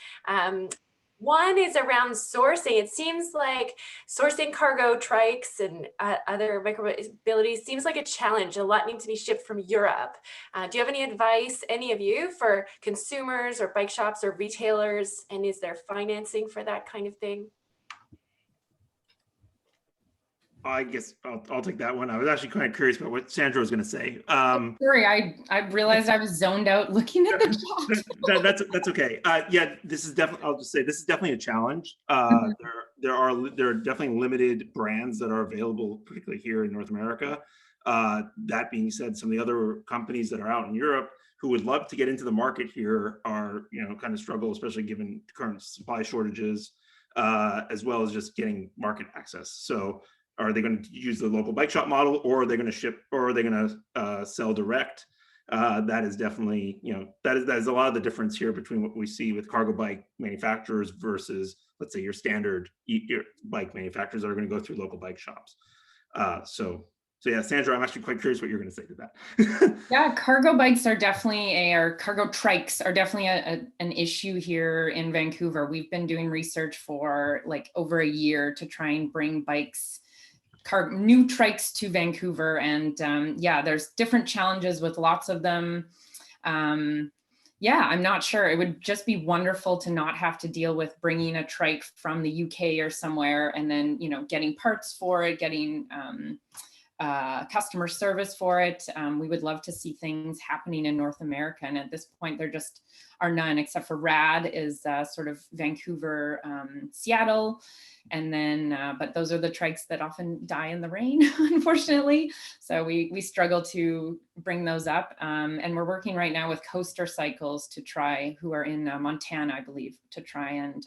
One is around sourcing. It seems like sourcing cargo trikes and other micromobilities seems like a challenge. A lot need to be shipped from Europe. Do you have any advice, any of you, for consumers or bike shops or retailers? And is there financing for that kind of thing? I guess I'll take that one. I was actually kind of curious about what Sandra was going to say. Sorry, I realized I was zoned out looking at the chat. That's okay. Yeah, this is definitely. I'll just say this is definitely a challenge. Mhm. There are definitely limited brands that are available, particularly here in North America. That being said, some of the other companies that are out in Europe who would love to get into the market here are, kind of struggle, especially given current supply shortages, as well as just getting market access. So are they going to use the local bike shop model, or are they going to ship, or are they going to sell direct? That is definitely, that is a lot of the difference here between what we see with cargo bike manufacturers versus, let's say, your standard bike manufacturers that are going to go through local bike shops. So yeah, Sandra, I'm actually quite curious what you're going to say to that. Yeah, cargo bikes are definitely, or cargo trikes are definitely an issue here in Vancouver. We've been doing research for like over a year to try and bring new trikes to Vancouver. And yeah, there's different challenges with lots of them. Yeah, I'm not sure. It would just be wonderful to not have to deal with bringing a trike from the UK or somewhere and then, getting parts for it, getting customer service for it. We would love to see things happening in North America. And at this point, there just are none, except for RAD is sort of Vancouver, Seattle. And then, but those are the trikes that often die in the rain, unfortunately. So we struggle to bring those up. And we're working right now with Coaster Cycles to try, who are in Montana, I believe, to try and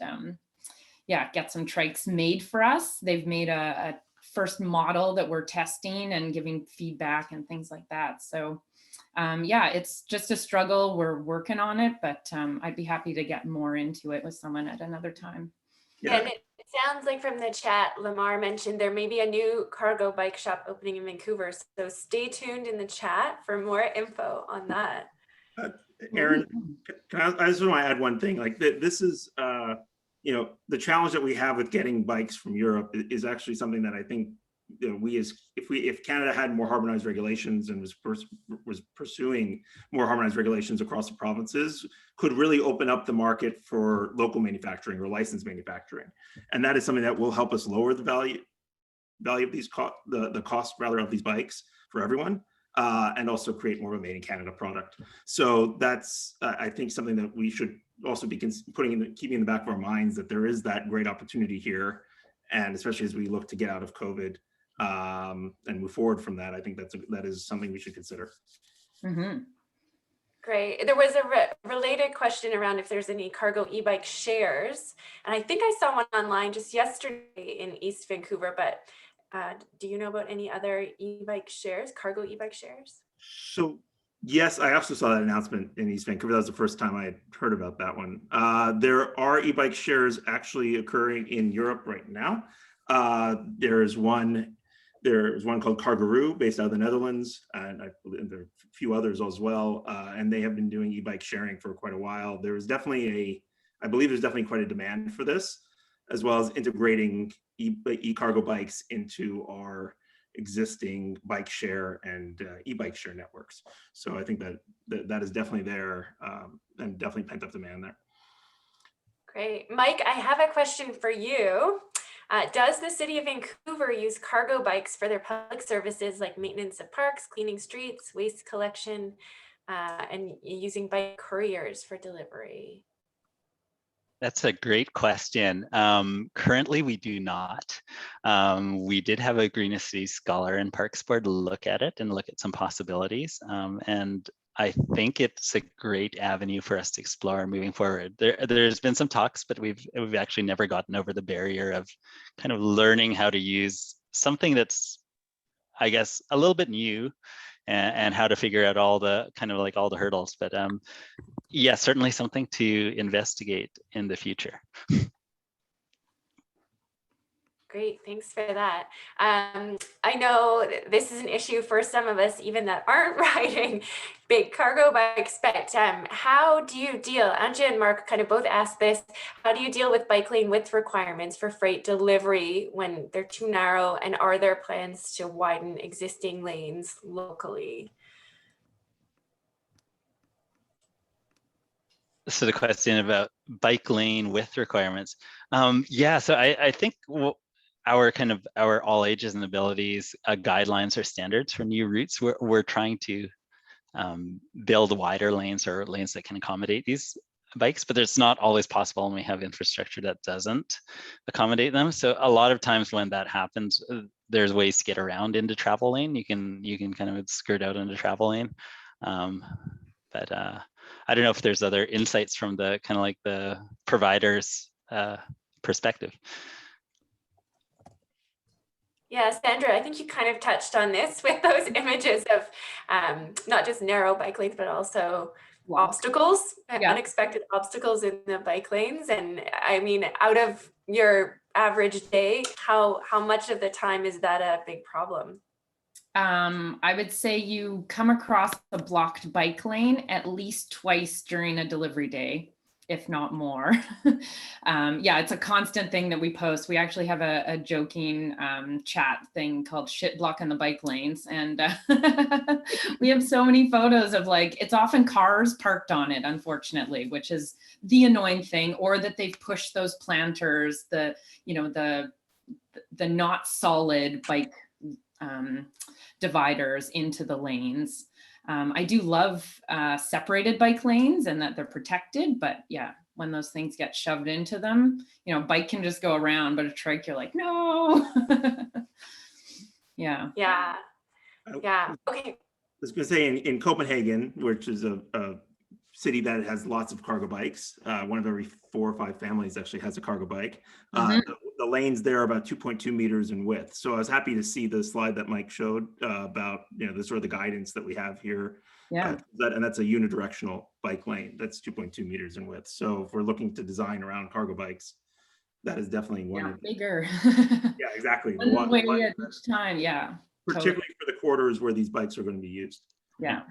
yeah, get some trikes made for us. They've made a first model that we're testing and giving feedback and things like that. So yeah, it's just a struggle. We're working on it, but I'd be happy to get more into it with someone at another time. Yeah. And it sounds like from the chat, Lamar mentioned there may be a new cargo bike shop opening in Vancouver. So stay tuned in the chat for more info on that. Erin, I just want to add one thing. Like this is, the challenge that we have with getting bikes from Europe is actually something that I think if Canada had more harmonized regulations and was pursuing more harmonized regulations across the provinces, could really open up the market for local manufacturing or licensed manufacturing, and that is something that will help us lower the value of these the cost rather of these bikes for everyone. And also create more of a made in Canada product. So that's, I think, something that we should also be keeping in the back of our minds, that there is that great opportunity here. And especially as we look to get out of COVID and move forward from that, I think that is something we should consider. Mm-hmm. Great. There was a related question around if there's any cargo e-bike shares. And I think I saw one online just yesterday in East Vancouver, but do you know about any other e-bike shares, cargo e-bike shares? So yes, I also saw that announcement in East Vancouver. That was the first time I had heard about that one. There are e-bike shares actually occurring in Europe right now. There's one called Cargaroo based out of the Netherlands, and there are a few others as well. And they have been doing e-bike sharing for quite a while. I believe there's definitely quite a demand for this, as well as integrating e-cargo bikes into our existing bike share and e-bike share networks. So I think that is definitely there, and definitely pent up demand there. Great. Mike, I have a question for you. Does the city of Vancouver use cargo bikes for their public services like maintenance of parks, cleaning streets, waste collection, and using bike couriers for delivery? That's a great question. Currently, we do not. We did have a Green City Scholar and Parks Board look at it and look at some possibilities. And I think it's a great avenue for us to explore moving forward. There's been some talks, but we've actually never gotten over the barrier of kind of learning how to use something that's, I guess, a little bit new, and how to figure out all the hurdles. But yeah, certainly something to investigate in the future. Great, thanks for that. I know this is an issue for some of us, even that aren't riding big cargo bikes, but how do you deal, Anja and Mark kind of both asked this, how do you deal with bike lane width requirements for freight delivery when they're too narrow, and are there plans to widen existing lanes locally? So the question about bike lane width requirements. Yeah, so I think our all ages and abilities guidelines or standards for new routes. We're trying to build wider lanes or lanes that can accommodate these bikes, but it's not always possible, and we have infrastructure that doesn't accommodate them. So a lot of times when that happens, there's ways to get around into travel lane. You can kind of skirt out into travel lane. But I don't know if there's other insights from the kind of like the provider's perspective. Yeah, Sandra, I think you kind of touched on this with those images of not just narrow bike lanes, but also obstacles, unexpected obstacles in the bike lanes. And I mean, out of your average day, how much of the time is that a big problem? I would say you come across a blocked bike lane at least twice during a delivery day, if not more. Yeah, it's a constant thing that we post. We actually have a joking chat thing called shit blocking the bike lanes. And we have so many photos of like, it's often cars parked on it, unfortunately, which is the annoying thing, or that they've pushed those planters, the not solid bike dividers into the lanes. I do love separated bike lanes and that they're protected, but yeah, when those things get shoved into them, bike can just go around, but a trike, you're like, no. Yeah. I Okay. was going to say in Copenhagen, which is a city that has lots of cargo bikes, one of every 4 or 5 families actually has a cargo bike. The lanes there are about 2.2 meters in width. So I was happy to see the slide that Mike showed about the sort of the guidance that we have here. Yeah. And that's a unidirectional bike lane that's 2.2 meters in width. So if we're looking to design around cargo bikes, that is definitely one. Bigger. Yeah, exactly. One way at each time. Yeah. Particularly for the corridors where these bikes are going to be used. Yeah.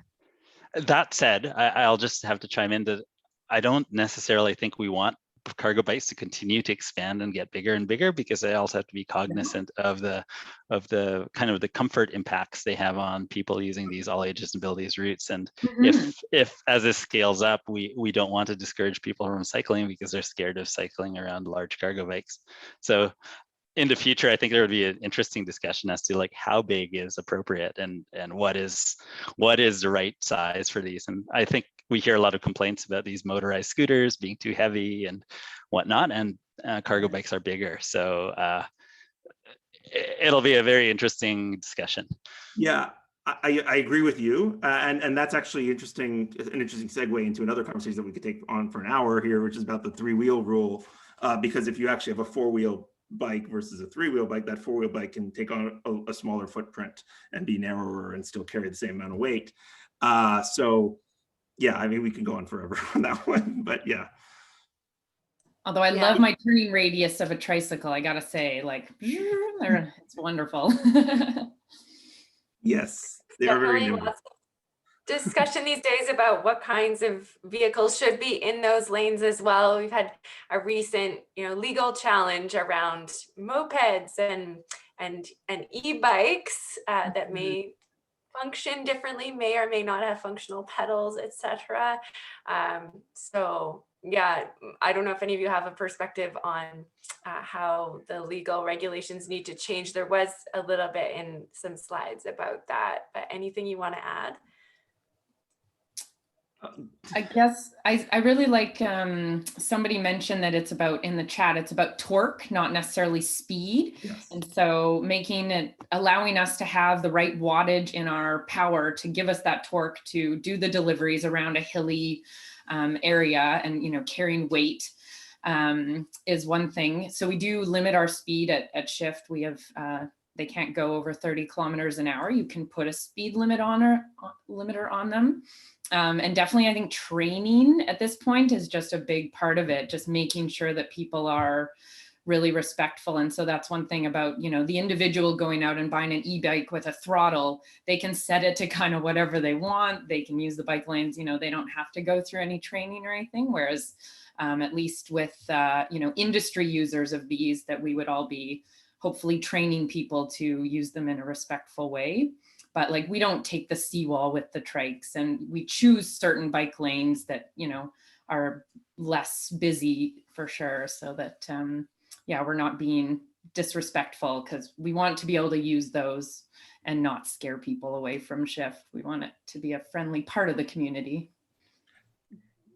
That said, I'll just have to chime in that I don't necessarily think we want cargo bikes to continue to expand and get bigger and bigger, because I also have to be cognizant of the kind of the comfort impacts they have on people using these all ages and abilities routes. And if as this scales up, we don't want to discourage people from cycling because they're scared of cycling around large cargo bikes. So in the future, I think there would be an interesting discussion as to like how big is appropriate and what is the right size for these. And I think we hear a lot of complaints about these motorized scooters being too heavy and whatnot, and cargo bikes are bigger. So it'll be a very interesting discussion. Yeah, I agree with you. And that's actually an interesting segue into another conversation that we could take on for an hour here, which is about the 3-wheel rule. Because if you actually have a 4-wheel bike versus a 3-wheel bike, that 4-wheel bike can take on a smaller footprint and be narrower and still carry the same amount of weight. So yeah, I mean, we can go on forever on that one, but yeah. Although I love my turning radius of a tricycle, I gotta say, like, it's wonderful. Yes, they are very new. Discussion these days about what kinds of vehicles should be in those lanes as well. We've had a recent, legal challenge around mopeds and e-bikes that may function differently, may or may not have functional pedals, etc. So yeah, I don't know if any of you have a perspective on how the legal regulations need to change. There was a little bit in some slides about that, but anything you want to add? I guess I really like somebody mentioned that it's about in the chat, it's about torque, not necessarily speed. Yes. And so allowing us to have the right wattage in our power to give us that torque to do the deliveries around a hilly area and, carrying weight is one thing. So we do limit our speed at shift. We have, they can't go over 30 kilometers an hour. You can put a speed limiter on them. And definitely, I think training at this point is just a big part of it, just making sure that people are really respectful. And so that's one thing about, the individual going out and buying an e-bike with a throttle. They can set it to kind of whatever they want. They can use the bike lanes, they don't have to go through any training or anything. Whereas at least with, industry users of these, that we would all be hopefully training people to use them in a respectful way. But like, we don't take the seawall with the trikes, and we choose certain bike lanes that, are less busy for sure. So that, we're not being disrespectful, because we want to be able to use those and not scare people away from shift. We want it to be a friendly part of the community.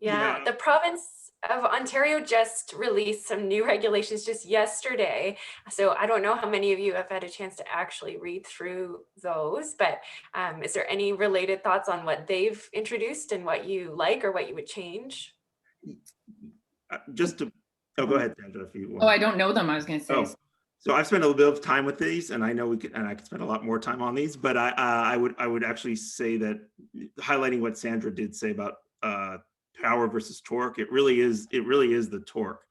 Yeah, the province of Ontario just released some new regulations just yesterday. So I don't know how many of you have had a chance to actually read through those, but is there any related thoughts on what they've introduced and what you like or what you would change? Just to, oh, go ahead, Sandra, if you want. Oh, I don't know them, I was going to say. Oh, so I've spent a little bit of time with these, and I know we could, and I could spend a lot more time on these, but I would actually say that highlighting what Sandra did say about power versus torque, it really is the torque.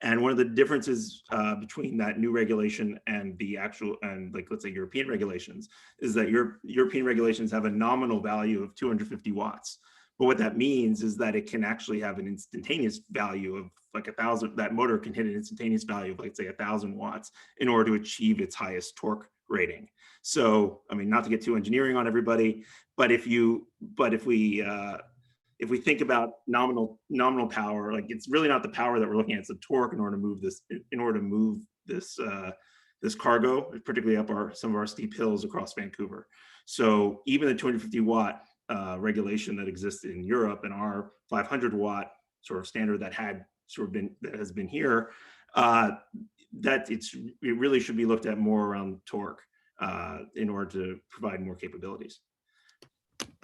And one of the differences between that new regulation and the actual, and like, let's say European regulations, is that European regulations have a nominal value of 250 watts. But what that means is that it can actually have an instantaneous value of like 1,000, that motor can hit an instantaneous value of, like, say, 1,000 watts in order to achieve its highest torque rating. So, I mean, not to get too engineering on everybody, but if we think about nominal power, like, it's really not the power that we're looking at, it's the torque in order to move this cargo, particularly up some of our steep hills across Vancouver. So even the 250 watt regulation that exists in Europe and our 500 watt sort of standard that has been here, that it really should be looked at more around torque in order to provide more capabilities.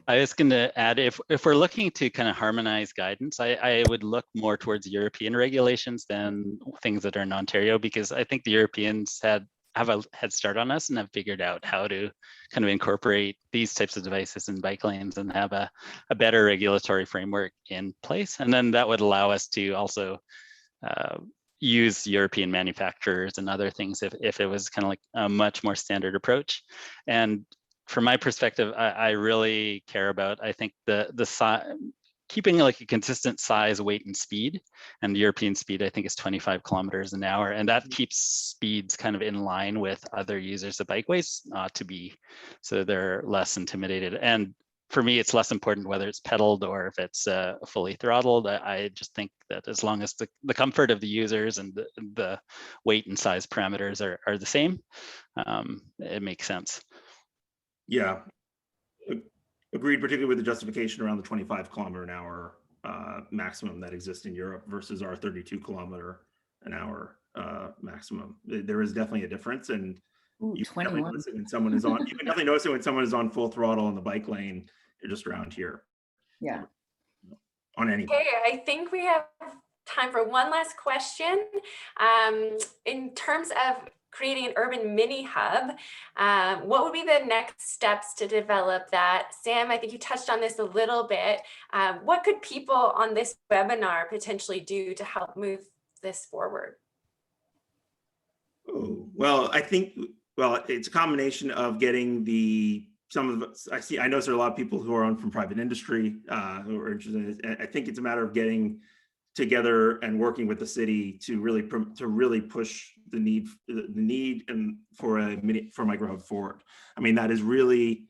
I was going to add, if we're looking to kind of harmonize guidance, I would look more towards European regulations than things that are in Ontario, because I think the Europeans have a head start on us and have figured out how to kind of incorporate these types of devices in bike lanes and have a better regulatory framework in place. And then that would allow us to also use European manufacturers and other things if it was kind of like a much more standard approach. And from my perspective, I really care about, I think the size, keeping like a consistent size, weight, and speed. And the European speed, I think, is 25 kilometers an hour. And that keeps speeds kind of in line with other users of bikeways, to be, so they're less intimidated. And for me, it's less important whether it's pedaled or if it's fully throttled. I just think that as long as the comfort of the users and the weight and size parameters are the same, it makes sense. Yeah, agreed, particularly with the justification around the 25 kilometer an hour maximum that exists in Europe versus our 32 kilometer an hour maximum. There is definitely a difference, and you can definitely notice it when someone is on. You can definitely notice it when someone is on full throttle in the bike lane. You're just around here. Yeah. On any. Okay, I think we have time for one last question. In terms of creating an urban mini hub, what would be the next steps to develop that? Sam, I think you touched on this a little bit. What could people on this webinar potentially do to help move this forward? Oh, well, I think, it's a combination of getting I know there are a lot of people who are on from private industry who are interested in it. I think it's a matter of getting together and working with the city to really push the need for micro hub forward. I mean, that is really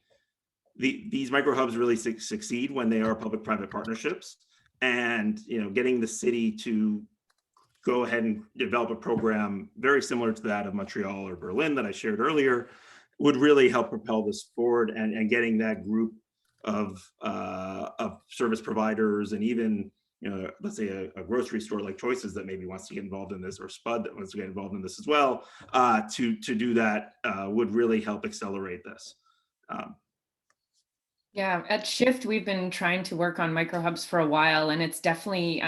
these micro hubs really succeed when they are public-private partnerships, and getting the city to go ahead and develop a program very similar to that of Montreal or Berlin that I shared earlier would really help propel this forward, and getting that group of service providers, and even let's say a grocery store like Choices that maybe wants to get involved in this, or Spud that wants to get involved in this as well, to do that would really help accelerate this. Yeah, at Shift, we've been trying to work on micro hubs for a while, and it's definitely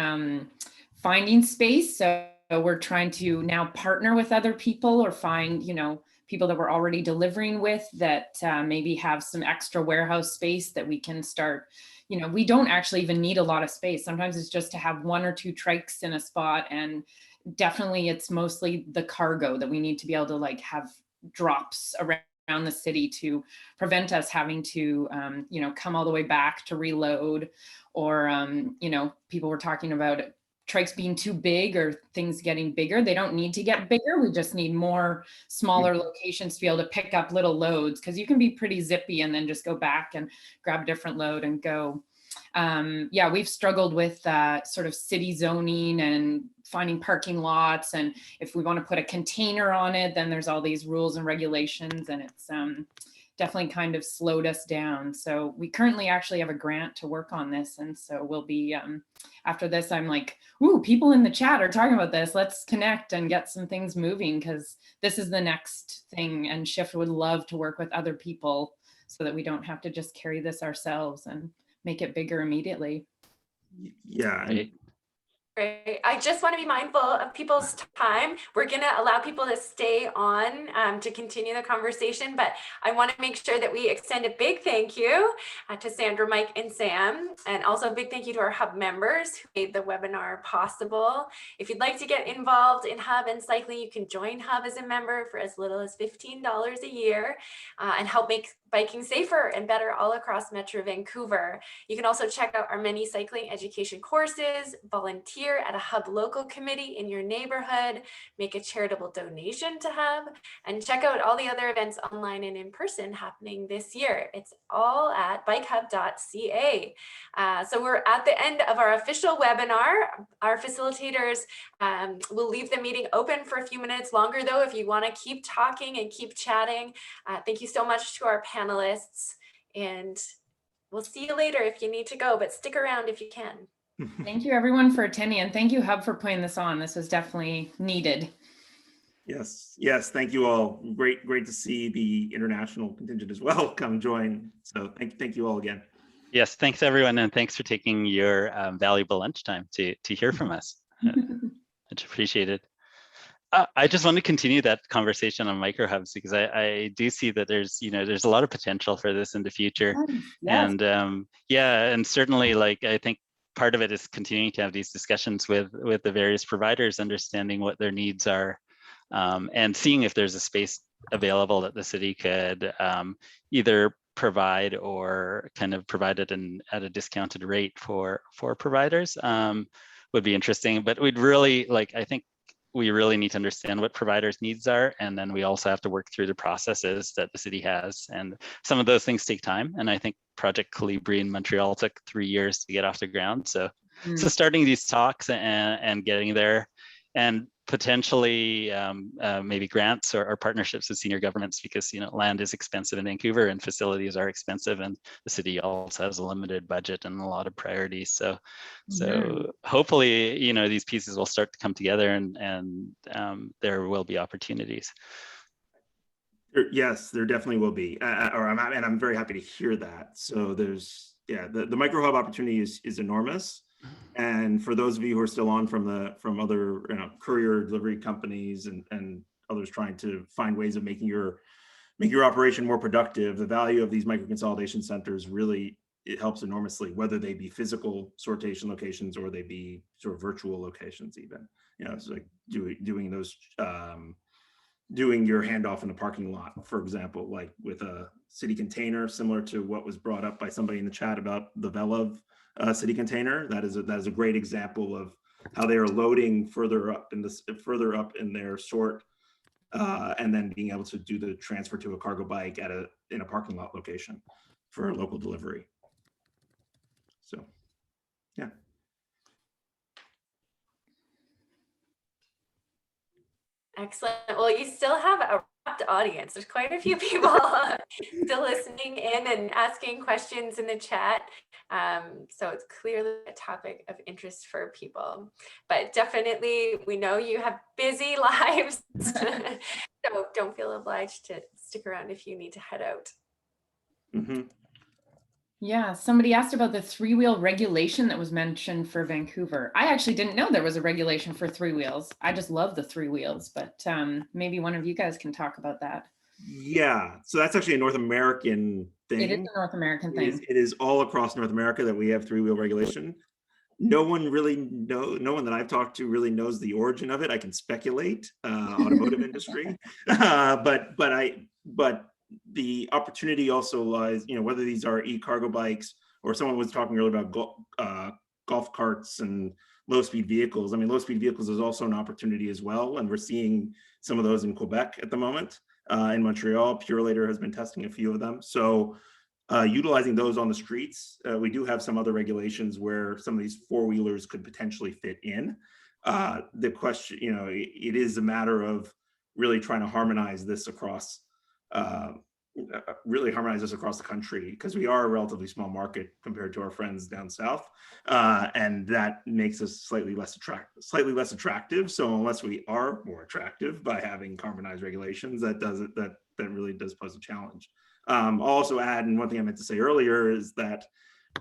finding space. So we're trying to now partner with other people, or find, people that we're already delivering with that maybe have some extra warehouse space that we can start. We don't actually even need a lot of space. Sometimes it's just to have 1 or 2 trikes in a spot, and definitely it's mostly the cargo that we need to be able to have drops around the city to prevent us having to, come all the way back to reload, or, people were talking about trikes being too big or things getting bigger. They don't need to get bigger. We just need more smaller locations to be able to pick up little loads, because you can be pretty zippy and then just go back and grab a different load and go. yeah, we've struggled with sort of city zoning and finding parking lots. And if we want to put a container on it, then there's all these rules and regulations, and it's definitely kind of slowed us down. So we currently actually have a grant to work on this. And so we'll be, after this, I'm like, ooh, people in the chat are talking about this. Let's connect and get some things moving, because this is the next thing. And Shift would love to work with other people so that we don't have to just carry this ourselves and make it bigger immediately. Yeah. Right. Great. I just want to be mindful of people's time. We're going to allow people to stay on to continue the conversation, but I want to make sure that we extend a big thank you to Sandra, Mike, and Sam, and also a big thank you to our Hub members who made the webinar possible. If you'd like to get involved in Hub and cycling, you can join Hub as a member for as little as $15 a year and help make biking safer and better all across Metro Vancouver. You can also check out our many cycling education courses, volunteer at a Hub local committee in your neighborhood, make a charitable donation to Hub, and check out all the other events online and in person happening this year. It's all at bikehub.ca. So we're at the end of our official webinar. Our facilitators will leave the meeting open for a few minutes longer though, if you want to keep talking and keep chatting. Thank you so much to our panelists, and we'll see you later if you need to go, but stick around if you can. Thank you everyone for attending, and thank you Hub for putting this on. This was definitely needed. Yes, thank you all. Great to see the international contingent as well come join. So thank you all again. Yes, thanks everyone, and thanks for taking your valuable lunchtime to hear from us. Much appreciated. I just want to continue that conversation on micro hubs, because I do see that there's a lot of potential for this in the future. Yes. And yeah, and certainly I think part of it is continuing to have these discussions with the various providers, understanding what their needs are, and seeing if there's a space available that the city could either provide or kind of provide it at a discounted rate for providers would be interesting. But we'd really I think we really need to understand what providers' needs are, and then we also have to work through the processes that the city has, and some of those things take time. And I think Project Colibri in Montreal took 3 years to get off the ground. So starting these talks and getting there, and potentially maybe grants or partnerships with senior governments, because land is expensive in Vancouver and facilities are expensive, and the city also has a limited budget and a lot of priorities. So hopefully these pieces will start to come together, and there will be opportunities. Yes, there definitely will be, and I'm very happy to hear that. So there's the micro hub opportunity is enormous. And for those of you who are still on from other courier delivery companies and others trying to find ways of making your operation more productive, the value of these micro consolidation centers really, it helps enormously, whether they be physical sortation locations or they be sort of virtual locations even. It's like doing those doing your handoff in the parking lot, for example, like with a city container, similar to what was brought up by somebody in the chat about the Velov city container. That is a great example of how they are loading further up in their sort, and then being able to do the transfer to a cargo bike in a parking lot location for local delivery. So, yeah. Excellent. Well, you still have a wrapped audience. There's quite a few people still listening in and asking questions in the chat. So it's clearly a topic of interest for people, but definitely we know you have busy lives. So don't feel obliged to stick around if you need to head out. Mm-hmm. Yeah, somebody asked about the 3-wheel regulation that was mentioned for Vancouver. I actually didn't know there was a regulation for 3 wheels. I just love the 3 wheels, but maybe one of you guys can talk about that. Yeah, so that's actually a North American thing. It is a North American thing. It is all across North America that we have 3-wheel regulation. No one that I've talked to really knows the origin of it. I can speculate, automotive industry, but the opportunity also lies, whether these are e-cargo bikes or someone was talking earlier about golf carts and low-speed vehicles. I mean, low-speed vehicles is also an opportunity as well, and we're seeing some of those in Quebec at the moment. In Montreal, Purelator has been testing a few of them. So utilizing those on the streets. We do have some other regulations where some of these four-wheelers could potentially fit in. The question, it is a matter of really trying to harmonize this across the country, because we are a relatively small market compared to our friends down south, and that makes us slightly less attractive. So unless we are more attractive by having carbonized regulations, that really does pose a challenge. I'll also add, and one thing I meant to say earlier is that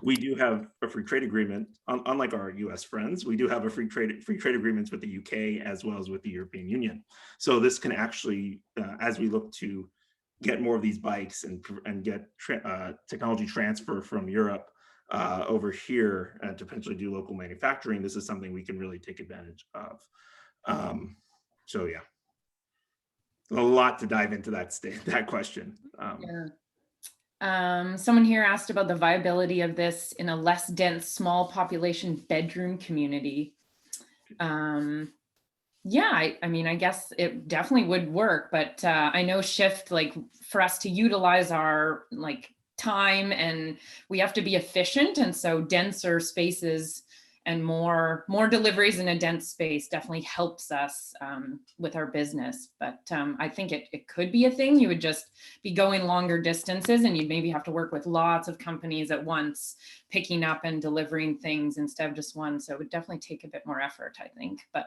we do have a free trade agreement, unlike our US friends. We do have a free trade agreements with the UK as well as with the European Union. So this can actually, as we look to get more of these bikes and get technology transfer from Europe over here and to potentially do local manufacturing, this is something we can really take advantage of. So yeah, a lot to dive into that question. Someone here asked about the viability of this in a less dense, small population bedroom community. Yeah, I mean, I guess it definitely would work, but I know Shift, like for us to utilize our time, and we have to be efficient, and so denser spaces and more deliveries in a dense space definitely helps us with our business. But I think it could be a thing. You would just be going longer distances, and you'd maybe have to work with lots of companies at once, picking up and delivering things instead of just one. So it would definitely take a bit more effort, I think, but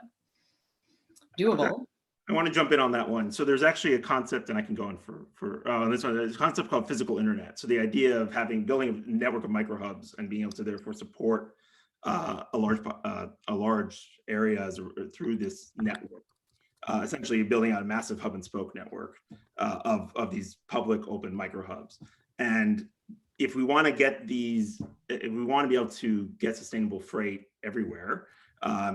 doable. I want to jump in on that one. So there's actually a concept, and I can go on this one. There's a concept called physical internet. So the idea of building a network of micro hubs and being able to therefore support a large area through this network, essentially building out a massive hub and spoke network of these public open micro hubs. And if we want to be able to get sustainable freight everywhere,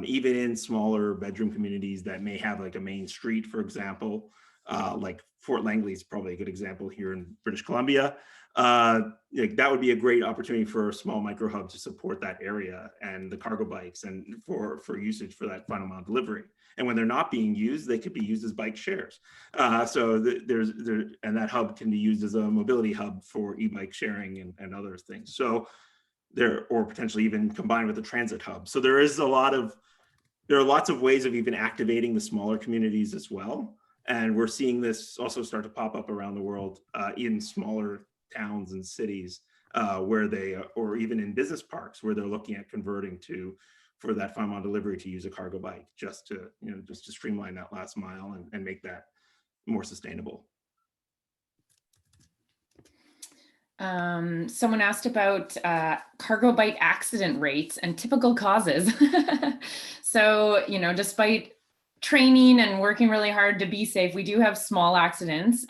even in smaller bedroom communities that may have like a main street, for example, like Fort Langley is probably a good example here in British Columbia. That would be a great opportunity for a small micro hub to support that area and the cargo bikes and for usage for that final mile delivery. And when they're not being used, they could be used as bike shares. And that hub can be used as a mobility hub for e-bike sharing and other things. So or potentially even combined with a transit hub. So there are lots of ways of even activating the smaller communities as well. And we're seeing this also start to pop up around the world in smaller towns and cities or even in business parks where they're looking at converting for that final mile delivery to use a cargo bike just to streamline that last mile and make that more sustainable. Someone asked about cargo bike accident rates and typical causes. So, despite training and working really hard to be safe, we do have small accidents.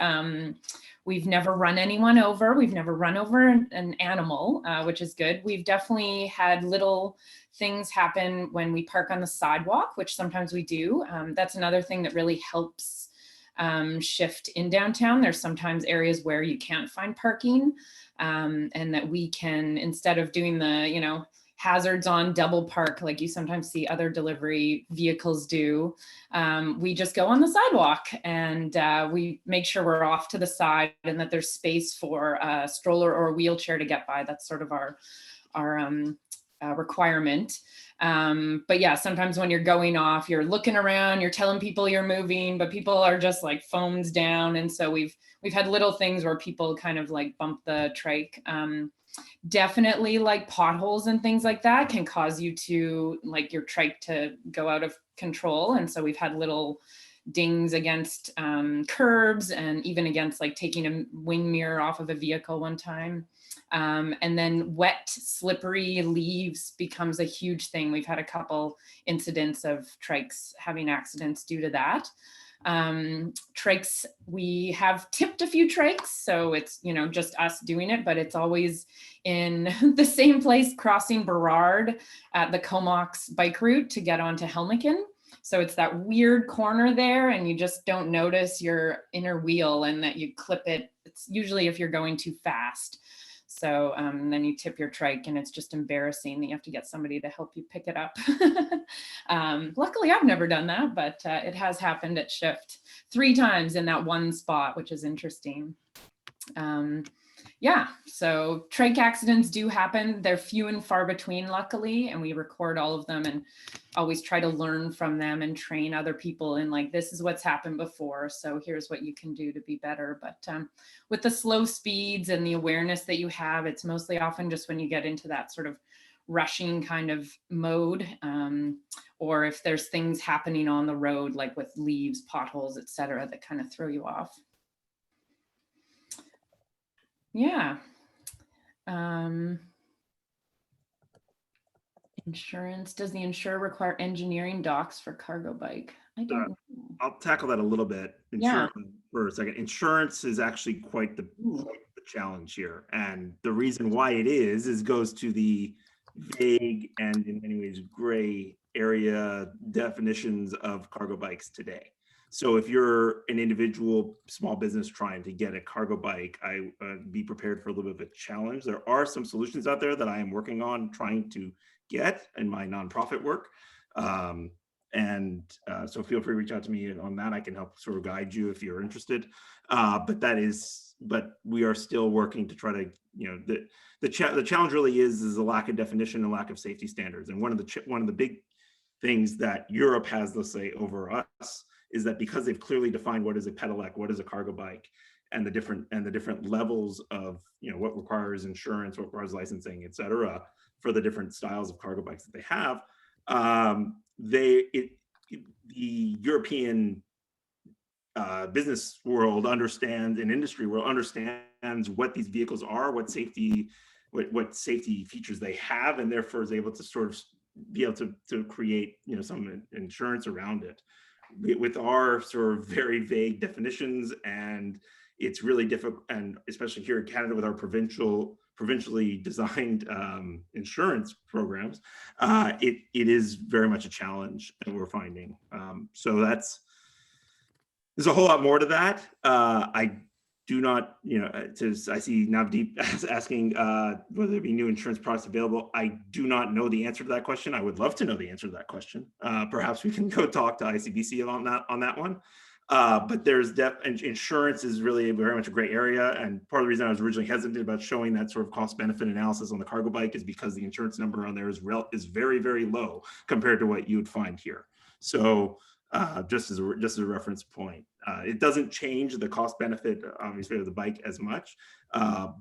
We've never run anyone over. We've never run over an animal, which is good. We've definitely had little things happen when we park on the sidewalk, which sometimes we do. That's another thing that really helps Shift in downtown. There's sometimes areas where you can't find parking, and that we can, instead of doing the, hazards on double park, like you sometimes see other delivery vehicles do, we just go on the sidewalk and we make sure we're off to the side and that there's space for a stroller or a wheelchair to get by. That's sort of our requirement. But yeah, sometimes when you're going off, you're looking around, you're telling people you're moving, but people are just like phones down. And so we've had little things where people kind of like bump the trike. Definitely like potholes and things like that can cause you to like your trike to go out of control. And so we've had little dings against curbs and even against like taking a wing mirror off of a vehicle one time. And then wet, slippery leaves becomes a huge thing. We've had a couple incidents of trikes having accidents due to that. Trikes, we have tipped a few trikes, so it's, just us doing it, but it's always in the same place, crossing Burrard at the Comox bike route to get onto Helmicken. So it's that weird corner there and you just don't notice your inner wheel and that you clip it. It's usually if you're going too fast. So then you tip your trike and it's just embarrassing that you have to get somebody to help you pick it up. Luckily, I've never done that, but it has happened at Shift 3 times in that one spot, which is interesting. Yeah, so trike accidents do happen. They're few and far between, luckily, and we record all of them and always try to learn from them and train other people in like, this is what's happened before, so here's what you can do to be better. But with the slow speeds and the awareness that you have, it's mostly often just when you get into that sort of rushing kind of mode, or if there's things happening on the road, like with leaves, potholes, etc., that kind of throw you off. Yeah. Insurance, does the insurer require engineering docs for cargo bike? I don't know. I'll tackle that a little bit. Insurance for a second. Insurance is actually quite the challenge here. And the reason why it is goes to the vague and in many ways gray area definitions of cargo bikes today. So if you're an individual small business trying to get a cargo bike, I be prepared for a little bit of a challenge. There are some solutions out there that I am working on trying to get in my nonprofit work. So feel free to reach out to me on that. I can help sort of guide you if you're interested. But we are still working to try to, the challenge really is a lack of definition and lack of safety standards. And one of the big things that Europe has, let's say, over us is that because they've clearly defined what is a pedelec, what is a cargo bike, and the different levels of, what requires insurance, what requires licensing, et cetera, for the different styles of cargo bikes that they have, the European business world understands, and industry world understands what these vehicles are, what safety features they have, and therefore is able to sort of be able to create, some insurance around it. With our sort of very vague definitions, and it's really difficult, and especially here in Canada with our provincially designed insurance programs, it is very much a challenge that we're finding. So there's a whole lot more to that. I do not, I see Navdeep asking whether there be new insurance products available. I do not know the answer to that question. I would love to know the answer to that question. Perhaps we can go talk to ICBC on that one. But there's insurance is really very much a gray area. And part of the reason I was originally hesitant about showing that sort of cost benefit analysis on the cargo bike is because the insurance number on there is very, very low compared to what you would find here. So just as a reference point, it doesn't change the cost benefit, obviously, of the bike as much,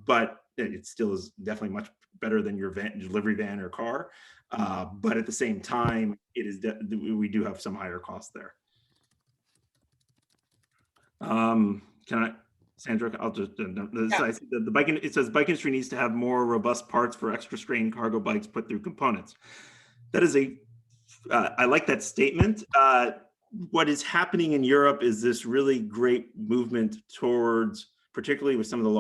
but it still is definitely much better than your delivery van or car. But at the same time, we do have some higher costs there. Sandra, I'll just, the bike, it says bike industry needs to have more robust parts for extra strain cargo bikes put through components. That is I like that statement. What is happening in Europe is this really great movement towards, particularly with some of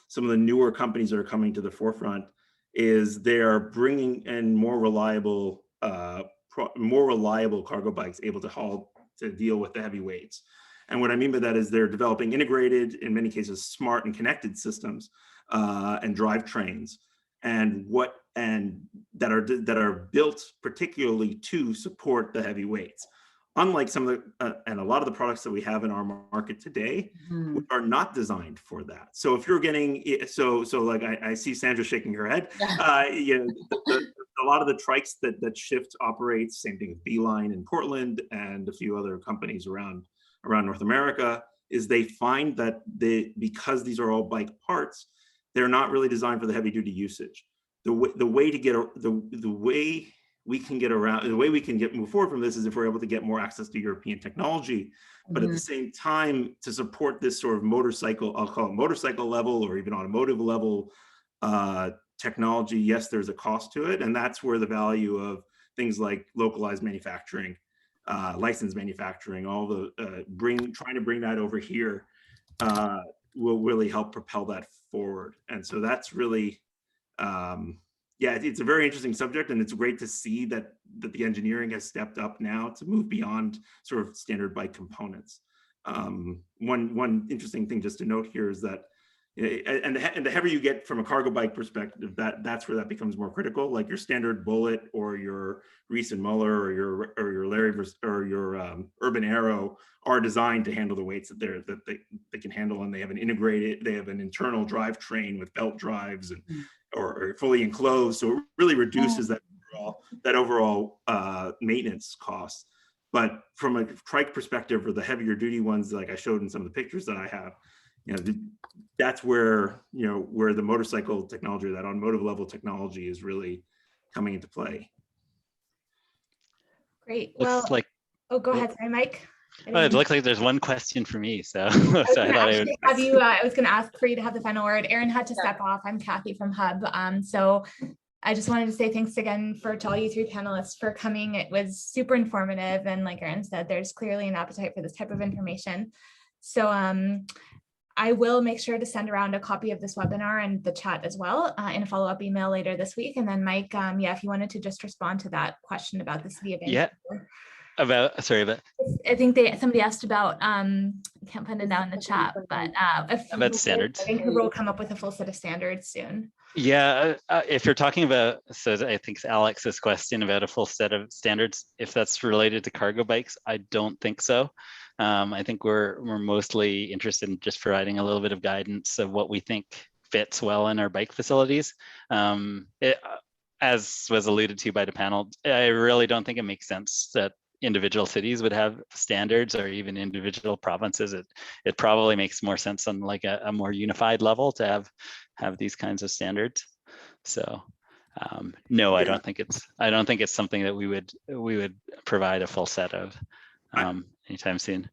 some of the newer companies that are coming to the forefront, is they are bringing in more reliable cargo bikes able to deal with the heavy weights. And what I mean by that is they're developing integrated, in many cases, smart and connected systems and drivetrains, and that are built particularly to support the heavy weights. Unlike some of and a lot of the products that we have in our market today, which are not designed for that. So if you're getting, like I see Sandra shaking her head, a lot of the trikes that Shift operates, same thing with Beeline in Portland and a few other companies around North America, is they find that because these are all bike parts, they're not really designed for the heavy duty usage. The way we can move forward from this is if we're able to get more access to European technology, but at the same time to support this sort of motorcycle, I'll call it motorcycle level or even automotive level technology. Yes, there's a cost to it, and that's where the value of things like localized manufacturing, licensed manufacturing, all the trying to bring that over here will really help propel that forward. And so that's really, it's a very interesting subject, and it's great to see that the engineering has stepped up now to move beyond sort of standard bike components. One interesting thing just to note here is that and the heavier you get from a cargo bike perspective, that's where that becomes more critical. Like your standard Bullet or your Reese and Muller or your Larry or your Urban Arrow are designed to handle the weights that they can handle, and they have an internal drivetrain with belt drives and or fully enclosed, so it really reduces that overall maintenance costs. But from a trike perspective, or the heavier duty ones, like I showed in some of the pictures that I have, that's where the motorcycle technology, that automotive level technology, is really coming into play. Great. Looks like, go ahead, sorry, Mike. it looks like there's one question for me, so, I was going to ask for you to have the final word. Erin had to step off. I'm Kathy from Hub. So I just wanted to say thanks again to all you three panelists for coming. It was super informative, and like Erin said, there's clearly an appetite for this type of information. So I will make sure to send around a copy of this webinar and the chat as well in a follow-up email later this week. And then Mike, if you wanted to just respond to that question about the city of Vancouver. Yeah. I think somebody asked about, I can't find it now in the chat, but about standards. Vancouver will come up with a full set of standards soon. Yeah, if you're talking about, so I think it's Alex's question about a full set of standards, if that's related to cargo bikes, I don't think so. I think we're mostly interested in just providing a little bit of guidance of what we think fits well in our bike facilities. As was alluded to by the panel, I really don't think it makes sense that individual cities would have standards, or even individual provinces. It probably makes more sense on like a more unified level to have these kinds of standards. So no, I don't think it's something that we would provide a full set of anytime soon.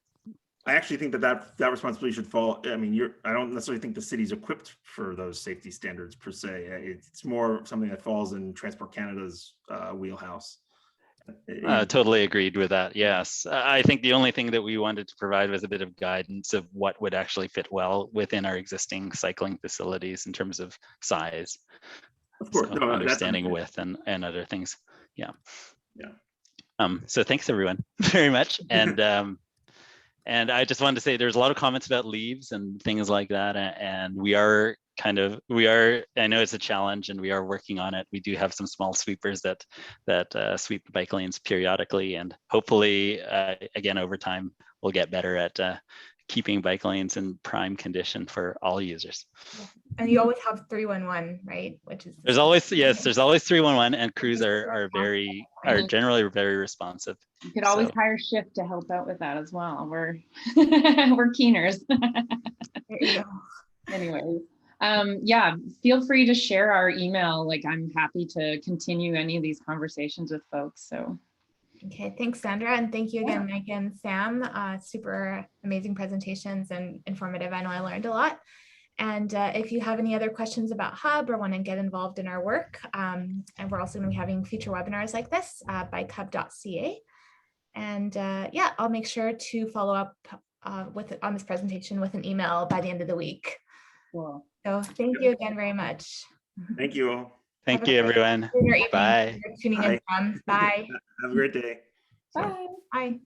I actually think that responsibility should fall. I mean, I don't necessarily think the city's equipped for those safety standards per se. It's more something that falls in Transport Canada's wheelhouse. Totally agreed with that. Yes, I think the only thing that we wanted to provide was a bit of guidance of what would actually fit well within our existing cycling facilities in terms of size. Of course, so understanding width and other things. Yeah. So thanks everyone very much, and I just wanted to say there's a lot of comments about leaves and things like that, and we are, I know it's a challenge and we are working on it. We do have some small sweepers that sweep the bike lanes periodically, and hopefully again over time we'll get better at keeping bike lanes in prime condition for all users. And you always have 311, right? There's always 311, and crews are generally very responsive. You could always hire Shift to help out with that as well. We're keeners. There you go. Anyways. Feel free to share our email. Like, I'm happy to continue any of these conversations with folks. So, okay, thanks, Sandra, and thank you again, Mike and Sam. Super amazing presentations and informative. I know I learned a lot. And if you have any other questions about Hub or want to get involved in our work, and we're also going to be having future webinars like this, bikehub.ca. And I'll make sure to follow up on this presentation with an email by the end of the week. Cool. So thank you again very much. Thank you all. Thank you, everyone. Bye. Bye. Tuning in from. Bye. Have a great day. Bye. Bye.